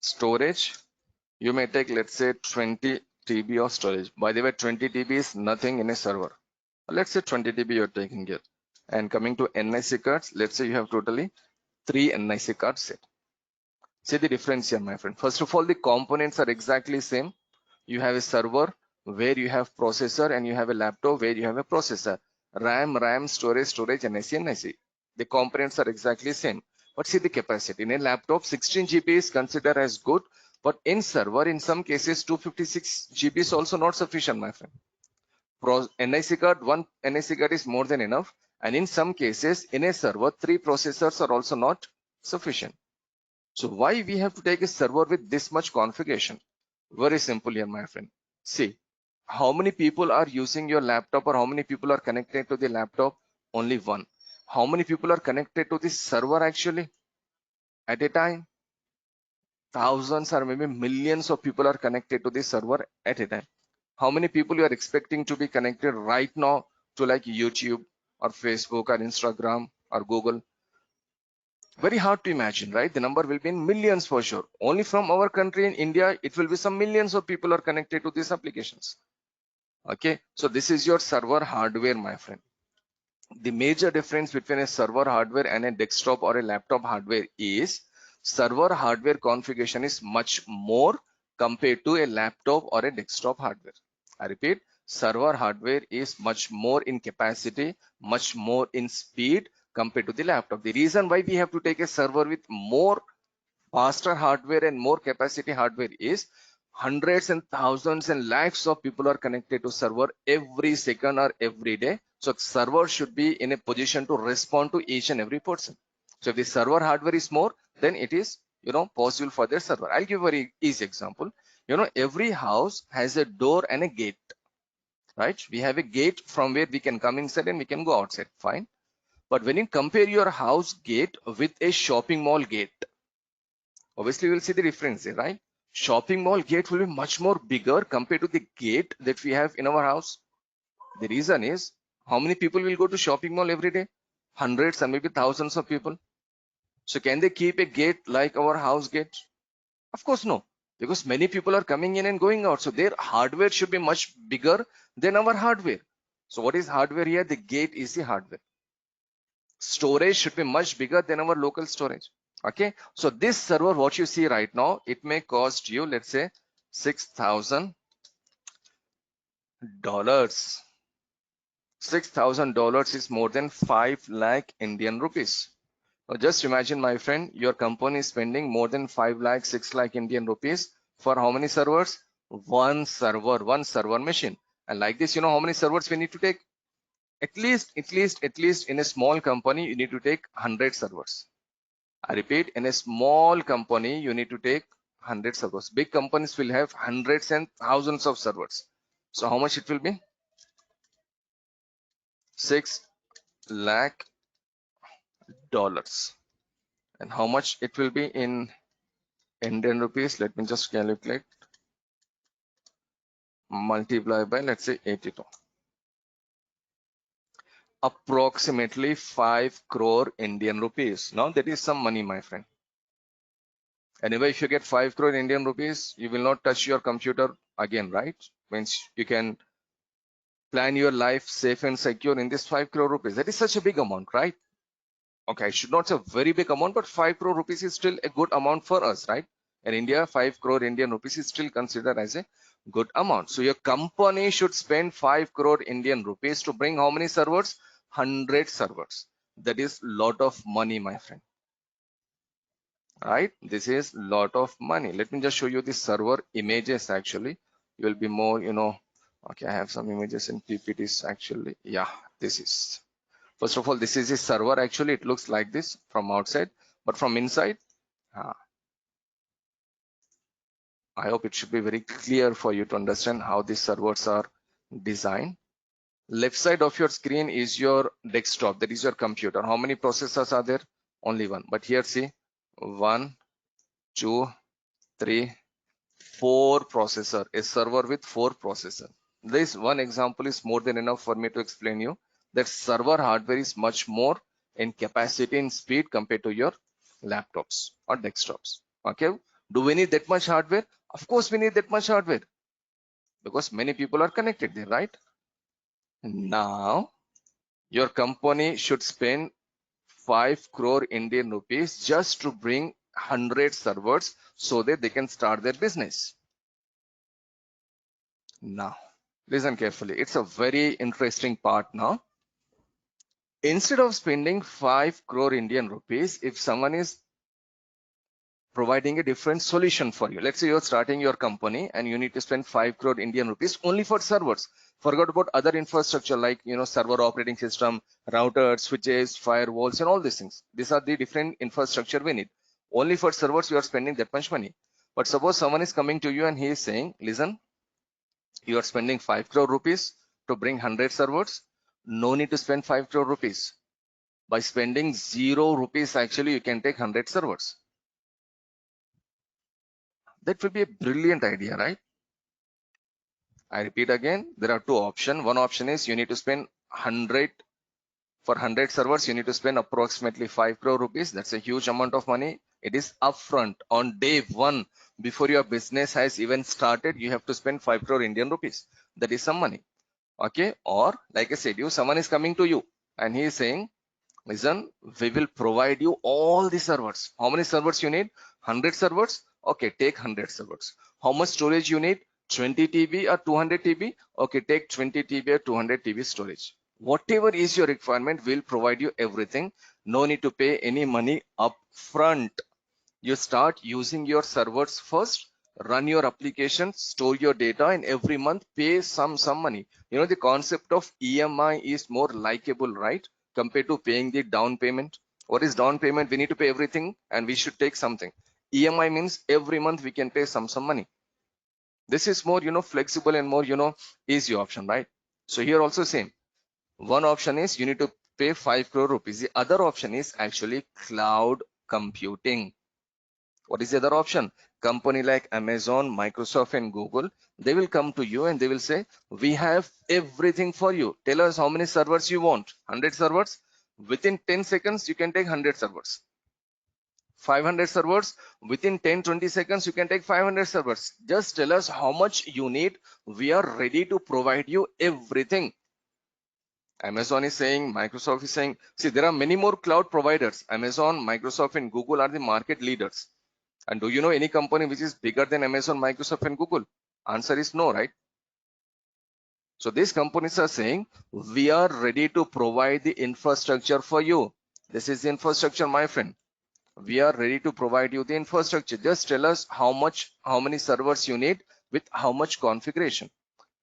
A: Storage, you may take, let's say, 20 TB of storage. By the way, 20 TB is nothing in a server. Let's say 20 TB you're taking here. And coming to NIC cards, let's say you have totally 3 NIC cards set. See the difference here, my friend. First of all, the components are exactly same. You have a server where you have processor, and you have a laptop where you have a processor. RAM, storage, NIC. The components are exactly same. But see the capacity. In a laptop, 16 GB is considered as good. But in server, in some cases, 256 GB is also not sufficient, my friend. NIC card, one NIC card is more than enough. And in some cases, in a server, 3 processors are also not sufficient. So why we have to take a server with this much configuration? Very simple here, my friend. See, how many people are using your laptop, or how many people are connected to the laptop? Only one. How many people are connected to this server actually at a time? Thousands or maybe millions of people are connected to this server at a time. How many people you are expecting to be connected right now to like YouTube or Facebook or Instagram or Google? Very hard to imagine, right? The number will be in millions for sure. Only from our country in India, it will be some millions of people are connected to these applications. Okay, so this is your server hardware, my friend. The major difference between a server hardware and a desktop or a laptop hardware is server hardware configuration is much more compared to a laptop or a desktop hardware. I repeat, server hardware is much more in capacity, much more in speed compared to the laptop. The reason why we have to take a server with more faster hardware and more capacity hardware is hundreds and thousands and lakhs of people are connected to server every second or every day. So server should be in a position to respond to each and every person. So if the server hardware is more, then it is possible for their server. I'll give a very easy example. Every house has a door and a gate, right? We have a gate from where we can come inside and we can go outside, fine. But when you compare your house gate with a shopping mall gate, obviously we'll see the difference there, right? Shopping mall gate will be much more bigger compared to the gate that we have in our house. The reason is, how many people will go to shopping mall every day? Hundreds and maybe thousands of people. So can they keep a gate like our house gate? Of course no, because many people are coming in and going out. So their hardware should be much bigger than our hardware. So what is hardware here? The gate is the hardware. Storage should be much bigger than our local storage. Okay, so this server, what you see right now, it may cost you, let's say, $6,000. $6,000 is more than 5 lakh Indian rupees. Now just imagine, my friend, your company is spending more than 5 lakh, 6 lakh Indian rupees for how many servers? One server, one server machine. And like this, how many servers we need to take? At least in a small company, you need to take 100 servers. I repeat, in a small company, you need to take 100 servers. Big companies will have hundreds and thousands of servers. So how much it will be? 6 lakh dollars. And how much it will be in Indian rupees? Let me just calculate. Multiply by, let's say, 82. Approximately 5 crore Indian rupees. Now that is some money, my friend. Anyway, if you get 5 crore Indian rupees, you will not touch your computer again, right? Means you can plan your life safe and secure in this 5 crore rupees. That is such a big amount, right? Okay, I should not say very big amount, but 5 crore rupees is still a good amount for us, right? In India, 5 crore Indian rupees is still considered as a good amount. So your company should spend 5 crore Indian rupees to bring how many servers? 100 servers. That is lot of money, my friend. Right? This is lot of money. Let me just show you the server images actually. You will be more, okay, I have some images in PPTs actually. Yeah, this is. First of all, this is a server actually. It looks like this from outside, but from inside, I hope it should be very clear for you to understand how these servers are designed. Left side of your screen is your desktop. That is your computer. How many processors are there? Only one. But here, see, 1, 2, 3, 4 processor. A server with 4 processor. This one example is more than enough for me to explain you that server hardware is much more in capacity and speed compared to your laptops or desktops. Okay, do we need that much hardware? Of course we need that much hardware, because many people are connected there, right? Now, your company should spend 5 crore Indian rupees just to bring 100 servers so that they can start their business. Now, listen carefully. It's a very interesting part now. Instead of spending 5 crore Indian rupees, if someone is providing a different solution for you. Let's say you're starting your company and you need to spend 5 crore Indian rupees only for servers. Forgot about other infrastructure like, server operating system, routers, switches, firewalls, and all these things. These are the different infrastructure we need. Only for servers, you are spending that much money. But suppose someone is coming to you and he is saying, listen, you are spending 5 crore rupees to bring 100 servers. No need to spend 5 crore rupees. By spending 0 rupees, actually, you can take 100 servers. That will be a brilliant idea, right? I repeat again, there are two options. One option is you need to spend 100 for 100 servers. You need to spend approximately 5 crore rupees. That's a huge amount of money. It is upfront on day one before your business has even started. You have to spend 5 crore Indian rupees. That is some money. Okay. Or like I said, someone is coming to you and he is saying, listen, we will provide you all the servers. How many servers you need? 100 servers. Okay, take 100 servers. How much storage you need? 20 TB or 200 TB? Okay, take 20 TB or 200 TB storage. Whatever is your requirement, we'll provide you everything. No need to pay any money up front. You start using your servers first, run your application, store your data, and every month pay some money. The concept of EMI is more likable, right? Compared to paying the down payment. What is down payment? We need to pay everything and we should take something. EMI means every month we can pay some money. This is more, flexible and more, easy option, right? So here also same. One option is you need to pay 5 crore rupees. The other option is actually cloud computing. What is the other option? Company like Amazon, Microsoft, and Google, they will come to you and they will say, we have everything for you. Tell us how many servers you want. 100 servers. Within 10 seconds, you can take 100 servers. 500 servers. Within 10-20 seconds, you can take 500 servers. Just tell us how much you need. We are ready to provide you everything. Amazon is saying, Microsoft is saying, see, there are many more cloud providers. Amazon, Microsoft, and Google are the market leaders. And do you know any company which is bigger than Amazon, Microsoft, and Google? Answer is no, right? So these companies are saying, we are ready to provide the infrastructure for you. This is the infrastructure, my friend. We are ready to provide you the infrastructure. Just tell us how many servers you need with how much configuration.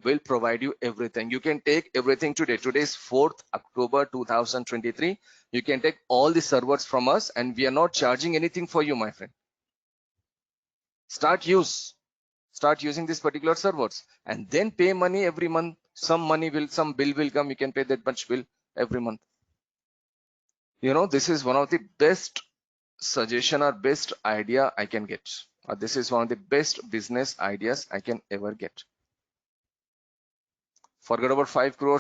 A: We'll provide you everything. You can take everything today. Today is 4th October 2023. You can take all the servers from us and we are not charging anything for you, my friend. Start using these particular servers and then pay money every month. Some bill will come. You can pay that much bill every month. This is one of the best suggestion or best idea I can get. This is one of the best business ideas I can ever get. Forget about 5 crore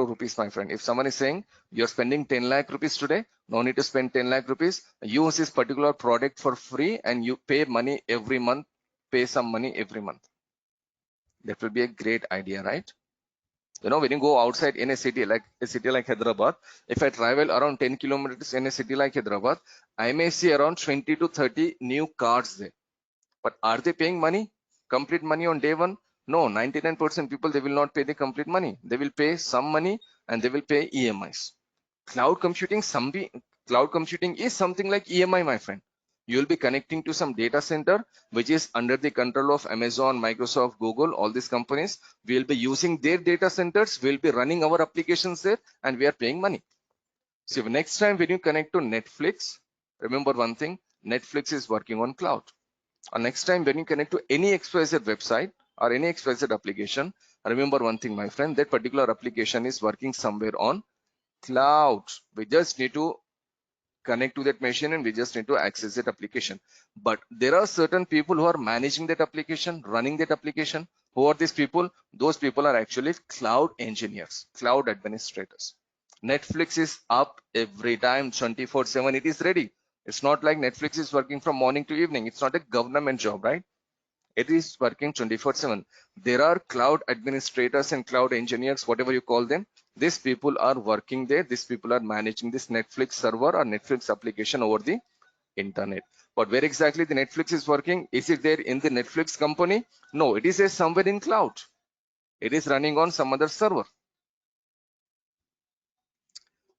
A: rupees, my friend. If someone is saying you're spending 10 lakh rupees today, no need to spend 10 lakh rupees. Use this particular product for free and you pay money every month. Pay some money every month. That will be a great idea, right? When you go outside in a city like Hyderabad, if I travel around 10 kilometers in a city like Hyderabad, I may see around 20 to 30 new cars there. But are they paying money, complete money on day one? No, 99% people, they will not pay the complete money. They will pay some money and they will pay EMIs. Cloud computing is something like EMI, my friend. You will be connecting to some data center which is under the control of Amazon, Microsoft, Google, all these companies. We will be using their data centers. We'll be running our applications there and we are paying money. So next time when you connect to Netflix, remember one thing, Netflix is working on cloud. Next time when you connect to any XYZ website or any XYZ application, remember one thing, my friend, that particular application is working somewhere on cloud. We just need to connect to that machine and we just need to access that application. But there are certain people who are managing that application, running that application. Who are these people? Those people are actually cloud engineers, cloud administrators. Netflix is up every time, 24/7. It is ready. It's not like Netflix is working from morning to evening. It's not a government job, right? It is working 24/7. There are cloud administrators and cloud engineers, whatever you call them. These people are working there. These people are managing this Netflix server or Netflix application over the internet. But where exactly the Netflix is working? Is it there in the Netflix company? No, it is somewhere in cloud. It is running on some other server.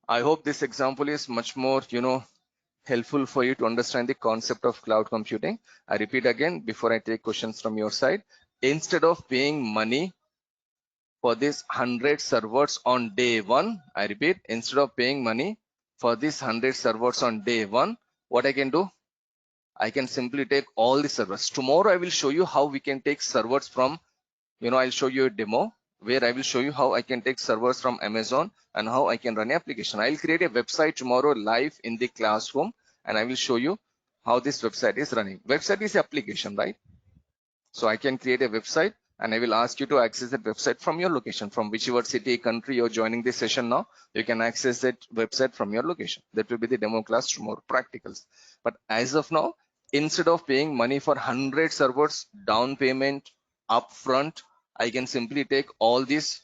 A: I hope this example is much more, helpful for you to understand the concept of cloud computing. I repeat again before I take questions from your side. Instead of paying money for these 100 servers on day one, I repeat, instead of paying money for these 100 servers on day one, what I can do? I can simply take all the servers. Tomorrow I will show you how we can take servers from, I'll show you a demo where I will show you how I can take servers from Amazon and how I can run an application. I'll create a website tomorrow live in the classroom and I will show you how this website is running. Website is application, right? So I can create a website and I will ask you to access that website from your location, from whichever city, country you're joining this session now. You can access that website from your location. That will be the demo class tomorrow, practicals. But as of now, instead of paying money for 100 servers, down payment, upfront, I can simply take all these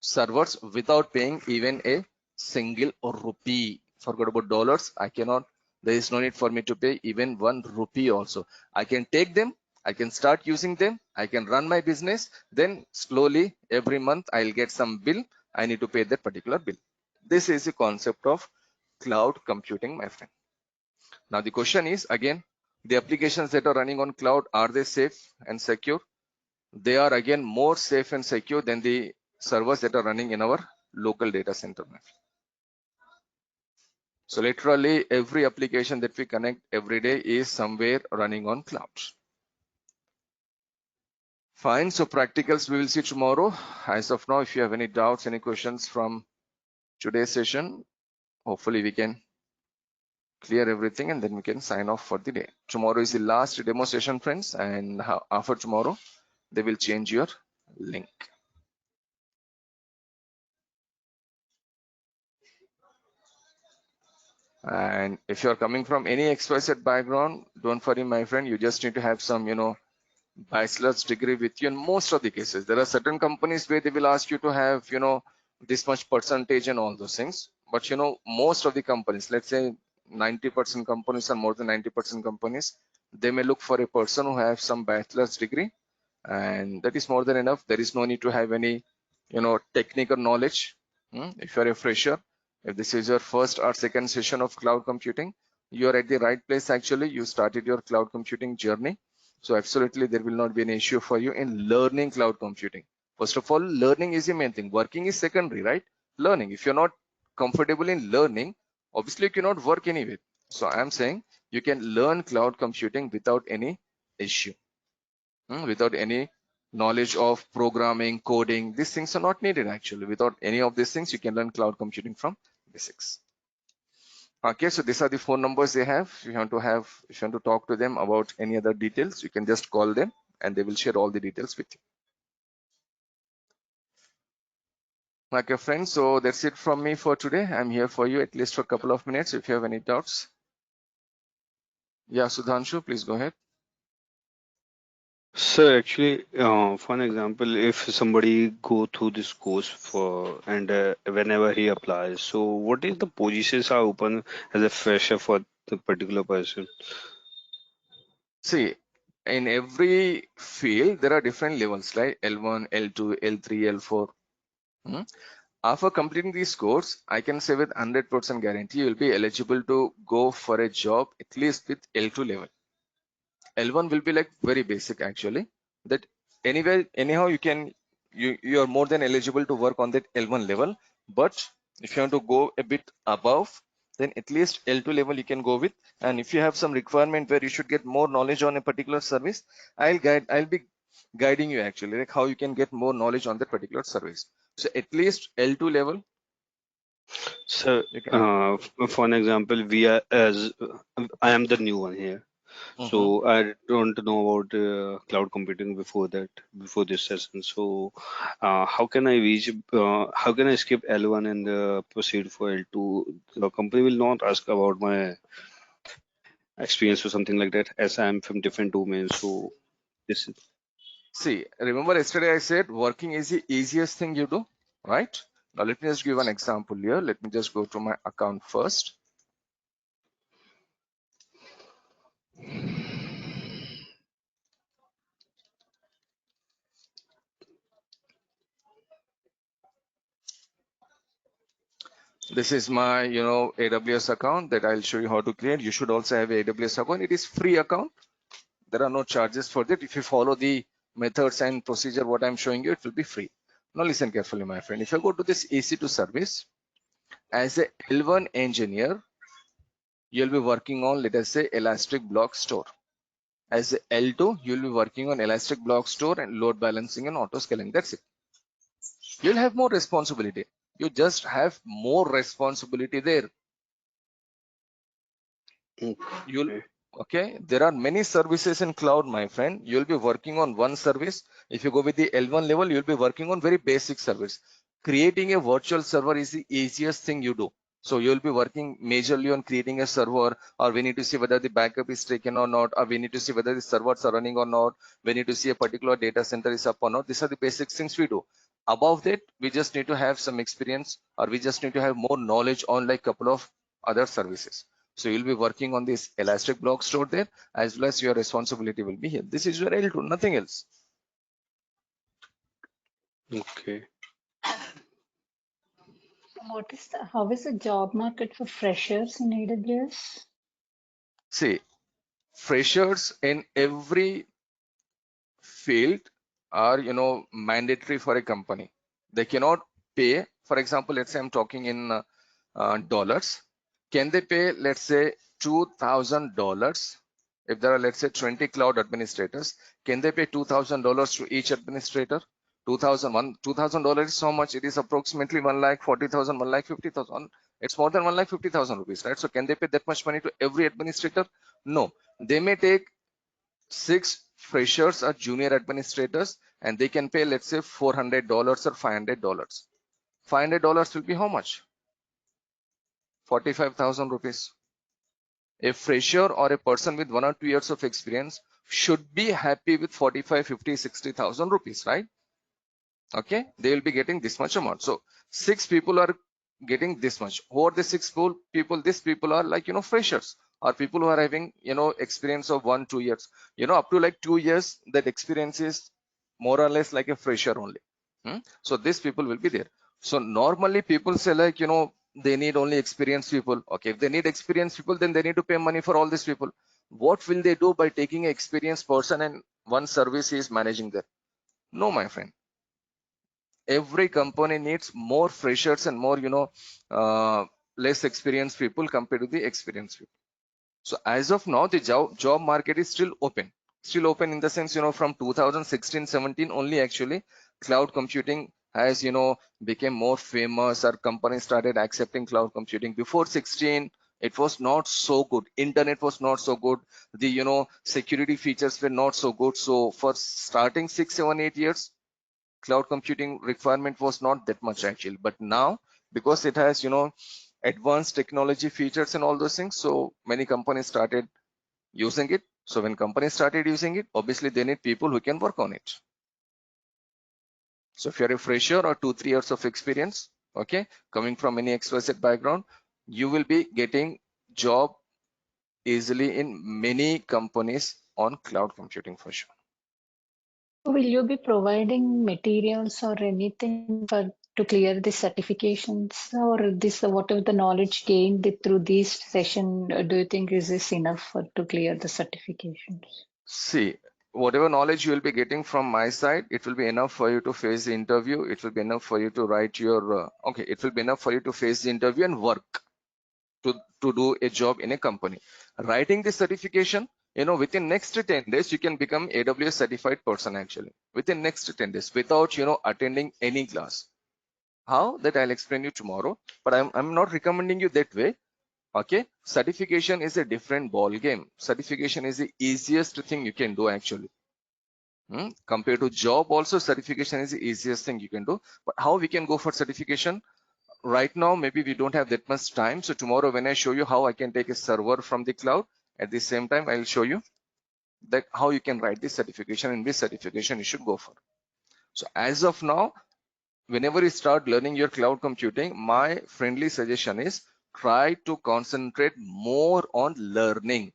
A: servers without paying even a single rupee. Forget about dollars. I cannot, there is no need for me to pay even 1 rupee also. I can take them, I can start using them, I can run my business, then slowly every month I'll get some bill. I need to pay that particular bill. This is the concept of cloud computing, my friend. Now the question is again, the applications that are running on cloud, are they safe and secure? They are again more safe and secure than the servers that are running in our local data center. So literally every application that we connect every day is somewhere running on cloud. Fine, so practicals we will see tomorrow. As of now, if you have any doubts, any questions from today's session, hopefully we can clear everything and then we can sign off for the day. Tomorrow is the last demo session, friends, and after tomorrow, they will change your link. And if you're coming from any XYZ background, don't worry, my friend, you just need to have some, bachelor's degree with you in most of the cases. There are certain companies where they will ask you to have, this much percentage and all those things. But, most of the companies, let's say 90% companies or more than 90% companies, they may look for a person who has some bachelor's degree, and that is more than enough. There is no need to have any, technical knowledge. If you're a fresher, if this is your first or second session of cloud computing, you're at the right place. Actually, you started your cloud computing journey. So absolutely, there will not be an issue for you in learning cloud computing. First of all, learning is the main thing. Working is secondary, right? Learning. If you're not comfortable in learning, obviously you cannot work anywhere. So I'm saying you can learn cloud computing without any issue, without any knowledge of programming, coding. These things are not needed actually. Without any of these things, you can learn cloud computing from basics. Okay, so these are the phone numbers they have. If you want to talk to them about any other details, you can just call them and they will share all the details with you. Okay, friends, so that's it from me for today. I'm here for you at least for a couple of minutes if you have any doubts. Yeah, Sudhanshu, please go ahead.
B: So actually, for an example, if somebody go through this course for and whenever he applies, so what is the positions are open as a fresher for the particular person?
A: See, in every field, there are different levels, like L1, L2, L3, L4. After completing these course, I can say with 100% guarantee, you will be eligible to go for a job at least with L2 level. L1 will be like very basic actually, that anywhere, anyhow, you are more than eligible to work on that L1 level. But if you want to go a bit above, then at least L2 level you can go with. And if you have some requirement where you should get more knowledge on a particular service, I'll be guiding you actually, like how you can get more knowledge on that particular service. So at least L2 level
B: So,
A: you can.
B: for an example, we are as I am the new one here, so I don't know about cloud computing before that, before this session. So, how can I reach? How can I skip L1 and proceed for L2? The company will not ask about my. experience or something like that, as I'm from different domains. So this is
A: See, remember yesterday I said working is the easiest thing you do, right? Now let me just give an example here. Let me just go to my account first. This is my, AWS account that I'll show you how to create. You should also have a AWS account. It is free account. There are no charges for that. If you follow the methods and procedure, what I'm showing you, it will be free. Now listen carefully, my friend. If I go to this EC2 service, as a L1 engineer, you'll be working on, let us say, Elastic Block Store. As a L2, you'll be working on Elastic Block Store and load balancing and auto scaling. That's it. You'll have more responsibility. You just have more responsibility there. You'll okay. There are many services in cloud, my friend. You'll be working on one service. If you go with the L1 level, you'll be working on very basic service. Creating a virtual server is the easiest thing you do. So you'll be working majorly on creating a server, or we need to see whether the backup is taken or not, or we need to see whether the servers are running or not. We need to see a particular data center is up or not. These are the basic things we do. Above that, we just need to have some experience, or we just need to have more knowledge on like couple of other services. So you'll be working on this Elastic Block Store there, as well as your responsibility will be here. This is your L2, nothing else.
B: okay.
C: How is the job market for freshers in AWS?
A: See, freshers in every field are, mandatory for a company. They cannot pay. For example, let's say I'm talking in dollars. Can they pay, let's say, $2,000? If there are, let's say, 20 cloud administrators, can they pay $2,000 to each administrator? $2,000 is so much. It is approximately 1,40,000, 1,50,000. It's more than 1,50,000 rupees, right? So can they pay that much money to every administrator? No. They may take 6 freshers or junior administrators, and they can pay, let's say, $400 or $500. $500 will be how much? 45,000 rupees. A fresher or a person with 1 or 2 years of experience should be happy with 45, 50, 60,000 rupees, right? Okay, they will be getting this much amount. So 6 people are getting this much. Who are the 6 people? These people are like, freshers, or people who are having, experience of 1, 2 years, up to like 2 years. That experience is more or less like a fresher only. So these people will be there. So normally people say like, they need only experienced people. Okay, if they need experienced people, then they need to pay money for all these people. What will they do by taking an experienced person and one service is managing that? No, my friend. Every company needs more freshers and more, less experienced people compared to the experienced people. So as of now, the job market is still open in the sense, from 2016-17 only actually cloud computing has, became more famous, or companies started accepting cloud computing. Before 16, it was not so good. Internet was not so good. The, security features were not so good. So for starting 6, 7, 8 years, cloud computing requirement was not that much actually. But now, because it has, advanced technology features and all those things, so many companies started using it. So when companies started using it, obviously they need people who can work on it. So if you're a fresher or 2, 3 years of experience, okay, coming from any XYZ background, you will be getting job easily in many companies on cloud computing for sure.
C: Will you be providing materials or anything to clear the certifications, or this whatever the knowledge gained through this session? Do you think is this enough to clear the certifications?
A: See, whatever knowledge you will be getting from my side, it will be enough for you to face the interview. It will be enough for you to write your, it will be enough for you to face the interview and work to do a job in a company. Writing the certification, within next 10 days, you can become AWS certified person actually, within next 10 days, without, attending any class. How? That I'll explain you tomorrow, but I'm not recommending you that way. Okay, certification is a different ball game. Certification is the easiest thing you can do actually. Compared to job, also certification is the easiest thing you can do. But how we can go for certification? Right now, maybe we don't have that much time. So tomorrow when I show you how I can take a server from the cloud At the same time, I'll show you that how you can write this certification and which certification you should go for. So as of now, whenever you start learning your cloud computing, my friendly suggestion is try to concentrate more on learning.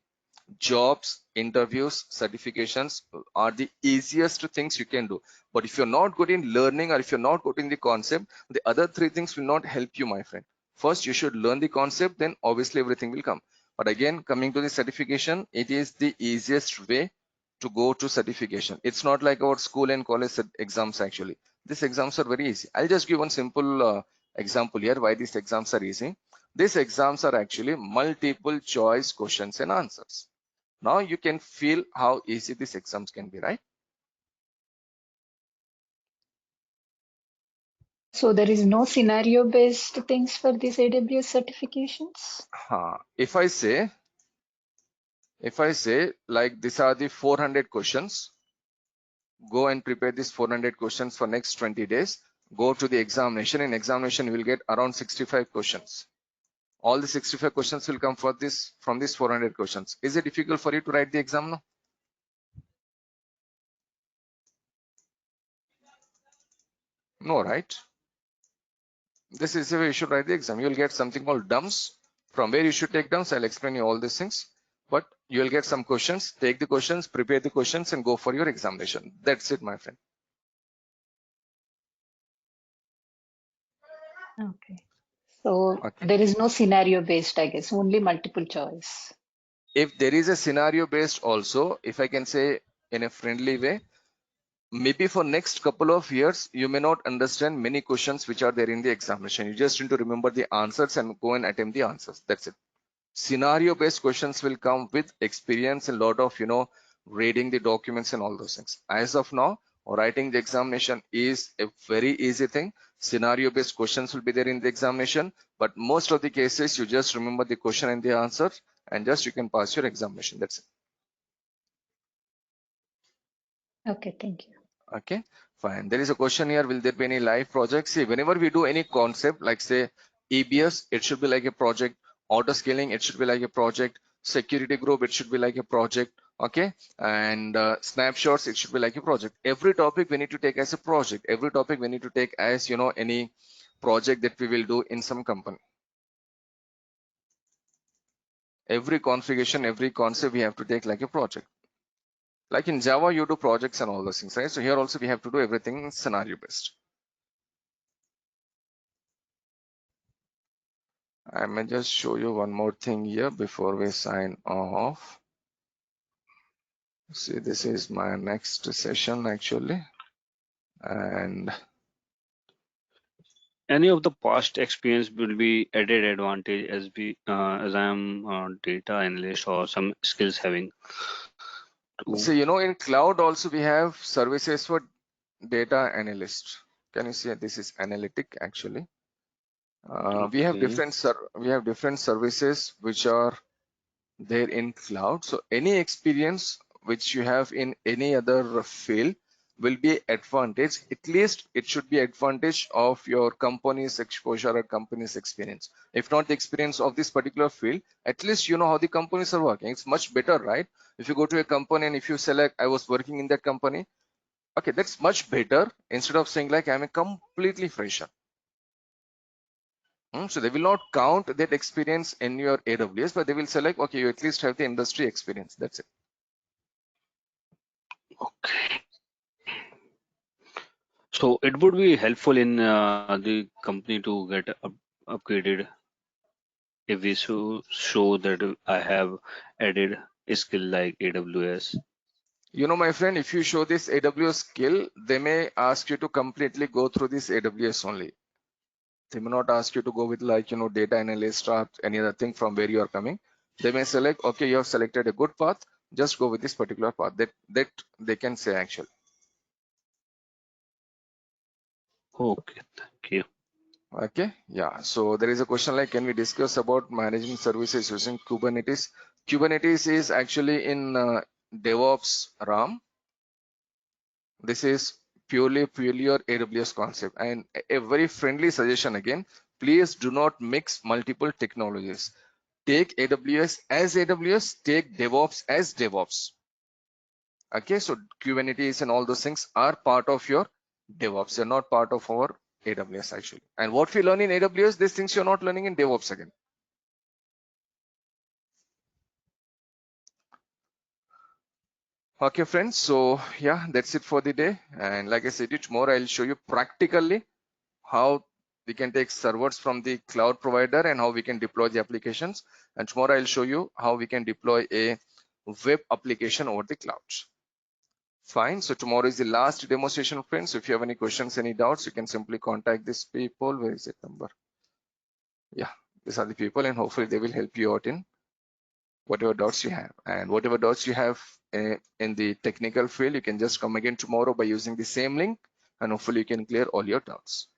A: Jobs, interviews, certifications are the easiest things you can do. But if you're not good in learning, or if you're not good in the concept, the other three things will not help you, my friend. First, you should learn the concept, then obviously everything will come. But again, coming to the certification, it is the easiest way to go to certification. It's not like our school and college exams actually. These exams are very easy. I'll just give one simple example here why these exams are easy. These exams are actually multiple choice questions and answers. Now you can feel how easy these exams can be, right?
C: So there is no scenario based things for these AWS certifications?
A: If I say like these are the 400 questions, go and prepare these 400 questions for next 20 days. Go to the examination. In examination, you will get around 65 questions. All the 65 questions will come for this from these 400 questions. Is it difficult for you to write the exam now? No, right? This is the way you should write the exam. You'll get something called dumps. From where you should take dumps, I'll explain you all these things. But you'll get some questions, take the questions, prepare the questions, and go for your examination. That's it, my friend.
C: Okay. So
A: Okay.
C: there is no scenario based, I guess, only multiple choice.
A: If there is a scenario based also, if I can say in a friendly way, maybe for next couple of years, you may not understand many questions which are there in the examination. You just need to remember the answers and go and attempt the answers. That's it. Scenario based questions will come with experience and a lot of reading the documents and all those things. As of now, writing the examination is a very easy thing. Scenario based questions will be there in the examination, but most of the cases you just remember the question and the answer and just you can pass your examination. That's it.
C: Okay, thank you.
A: Okay, fine. There is a question here, will there be any live projects? See, whenever we do any concept, like say EBS, it should be like a project. Auto scaling, it should be like a project. Security group, it should be like a project. Okay, and snapshots, it should be like a project. Every topic we need to take as a project. Every topic we need to take as any project that we will do in some company. Every configuration, every concept we have to take like a project. Like in Java, you do projects and all those things, right? So here also we have to do everything scenario based. I may just show you one more thing here before we sign off. See, this is my next session actually. And
B: Any of the past experience will be added advantage as I am data analyst or some skills having to.
A: so, in cloud also we have services for data analyst. Can you see this is analytic actually? We have
B: Okay.
A: different services which are there in cloud. So any experience which you have in any other field will be advantage. At least it should be advantage of your company's exposure or company's experience. If not the experience of this particular field, at least you know how the companies are working. It's much better, right? If you go to a company and if you select I was working in that company, okay, that's much better instead of saying like I'm a completely fresher. So they will not count that experience in your AWS, but they will select, okay, you at least have the industry experience. That's it.
B: Okay. So it would be helpful in the company to get upgraded if we show that I have added a skill like AWS.
A: My friend, if you show this AWS skill, they may ask you to completely go through this AWS only. They may not ask you to go with like, data analyst or any other thing from where you are coming. They may select, okay, you have selected a good path, just go with this particular path. That they can say actually.
B: Okay, thank you.
A: Okay, yeah. So there is a question like, can we discuss about managing services using Kubernetes? Kubernetes is actually in DevOps RAM. This is purely your AWS concept, and a very friendly suggestion again, please do not mix multiple technologies. take AWS as AWS, take DevOps as DevOps. Okay, so Kubernetes and all those things are part of your DevOps. They're not part of our AWS actually. And what we learn in AWS, these things you're not learning in DevOps again. Okay, friends. So yeah, that's it for the day. And like I said, tomorrow I'll show you practically how we can take servers from the cloud provider and how we can deploy the applications. And tomorrow I'll show you how we can deploy a web application over the cloud. Fine. So tomorrow is the last demonstration, friends. So if you have any questions, any doubts, you can simply contact these people. Where is that number? Yeah, these are the people, and hopefully they will help you out in whatever doubts you have. And whatever doubts you have in the technical field, you can just come again tomorrow by using the same link, and hopefully you can clear all your doubts.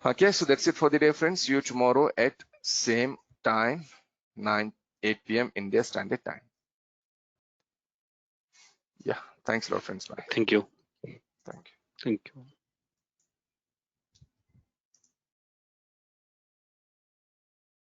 A: Okay, so that's it for the day, friends. See you tomorrow at same time, 8 p.m. India Standard Time. Yeah, thanks a lot, friends. Bye.
B: Thank you.
A: Thank you.
B: Thank you.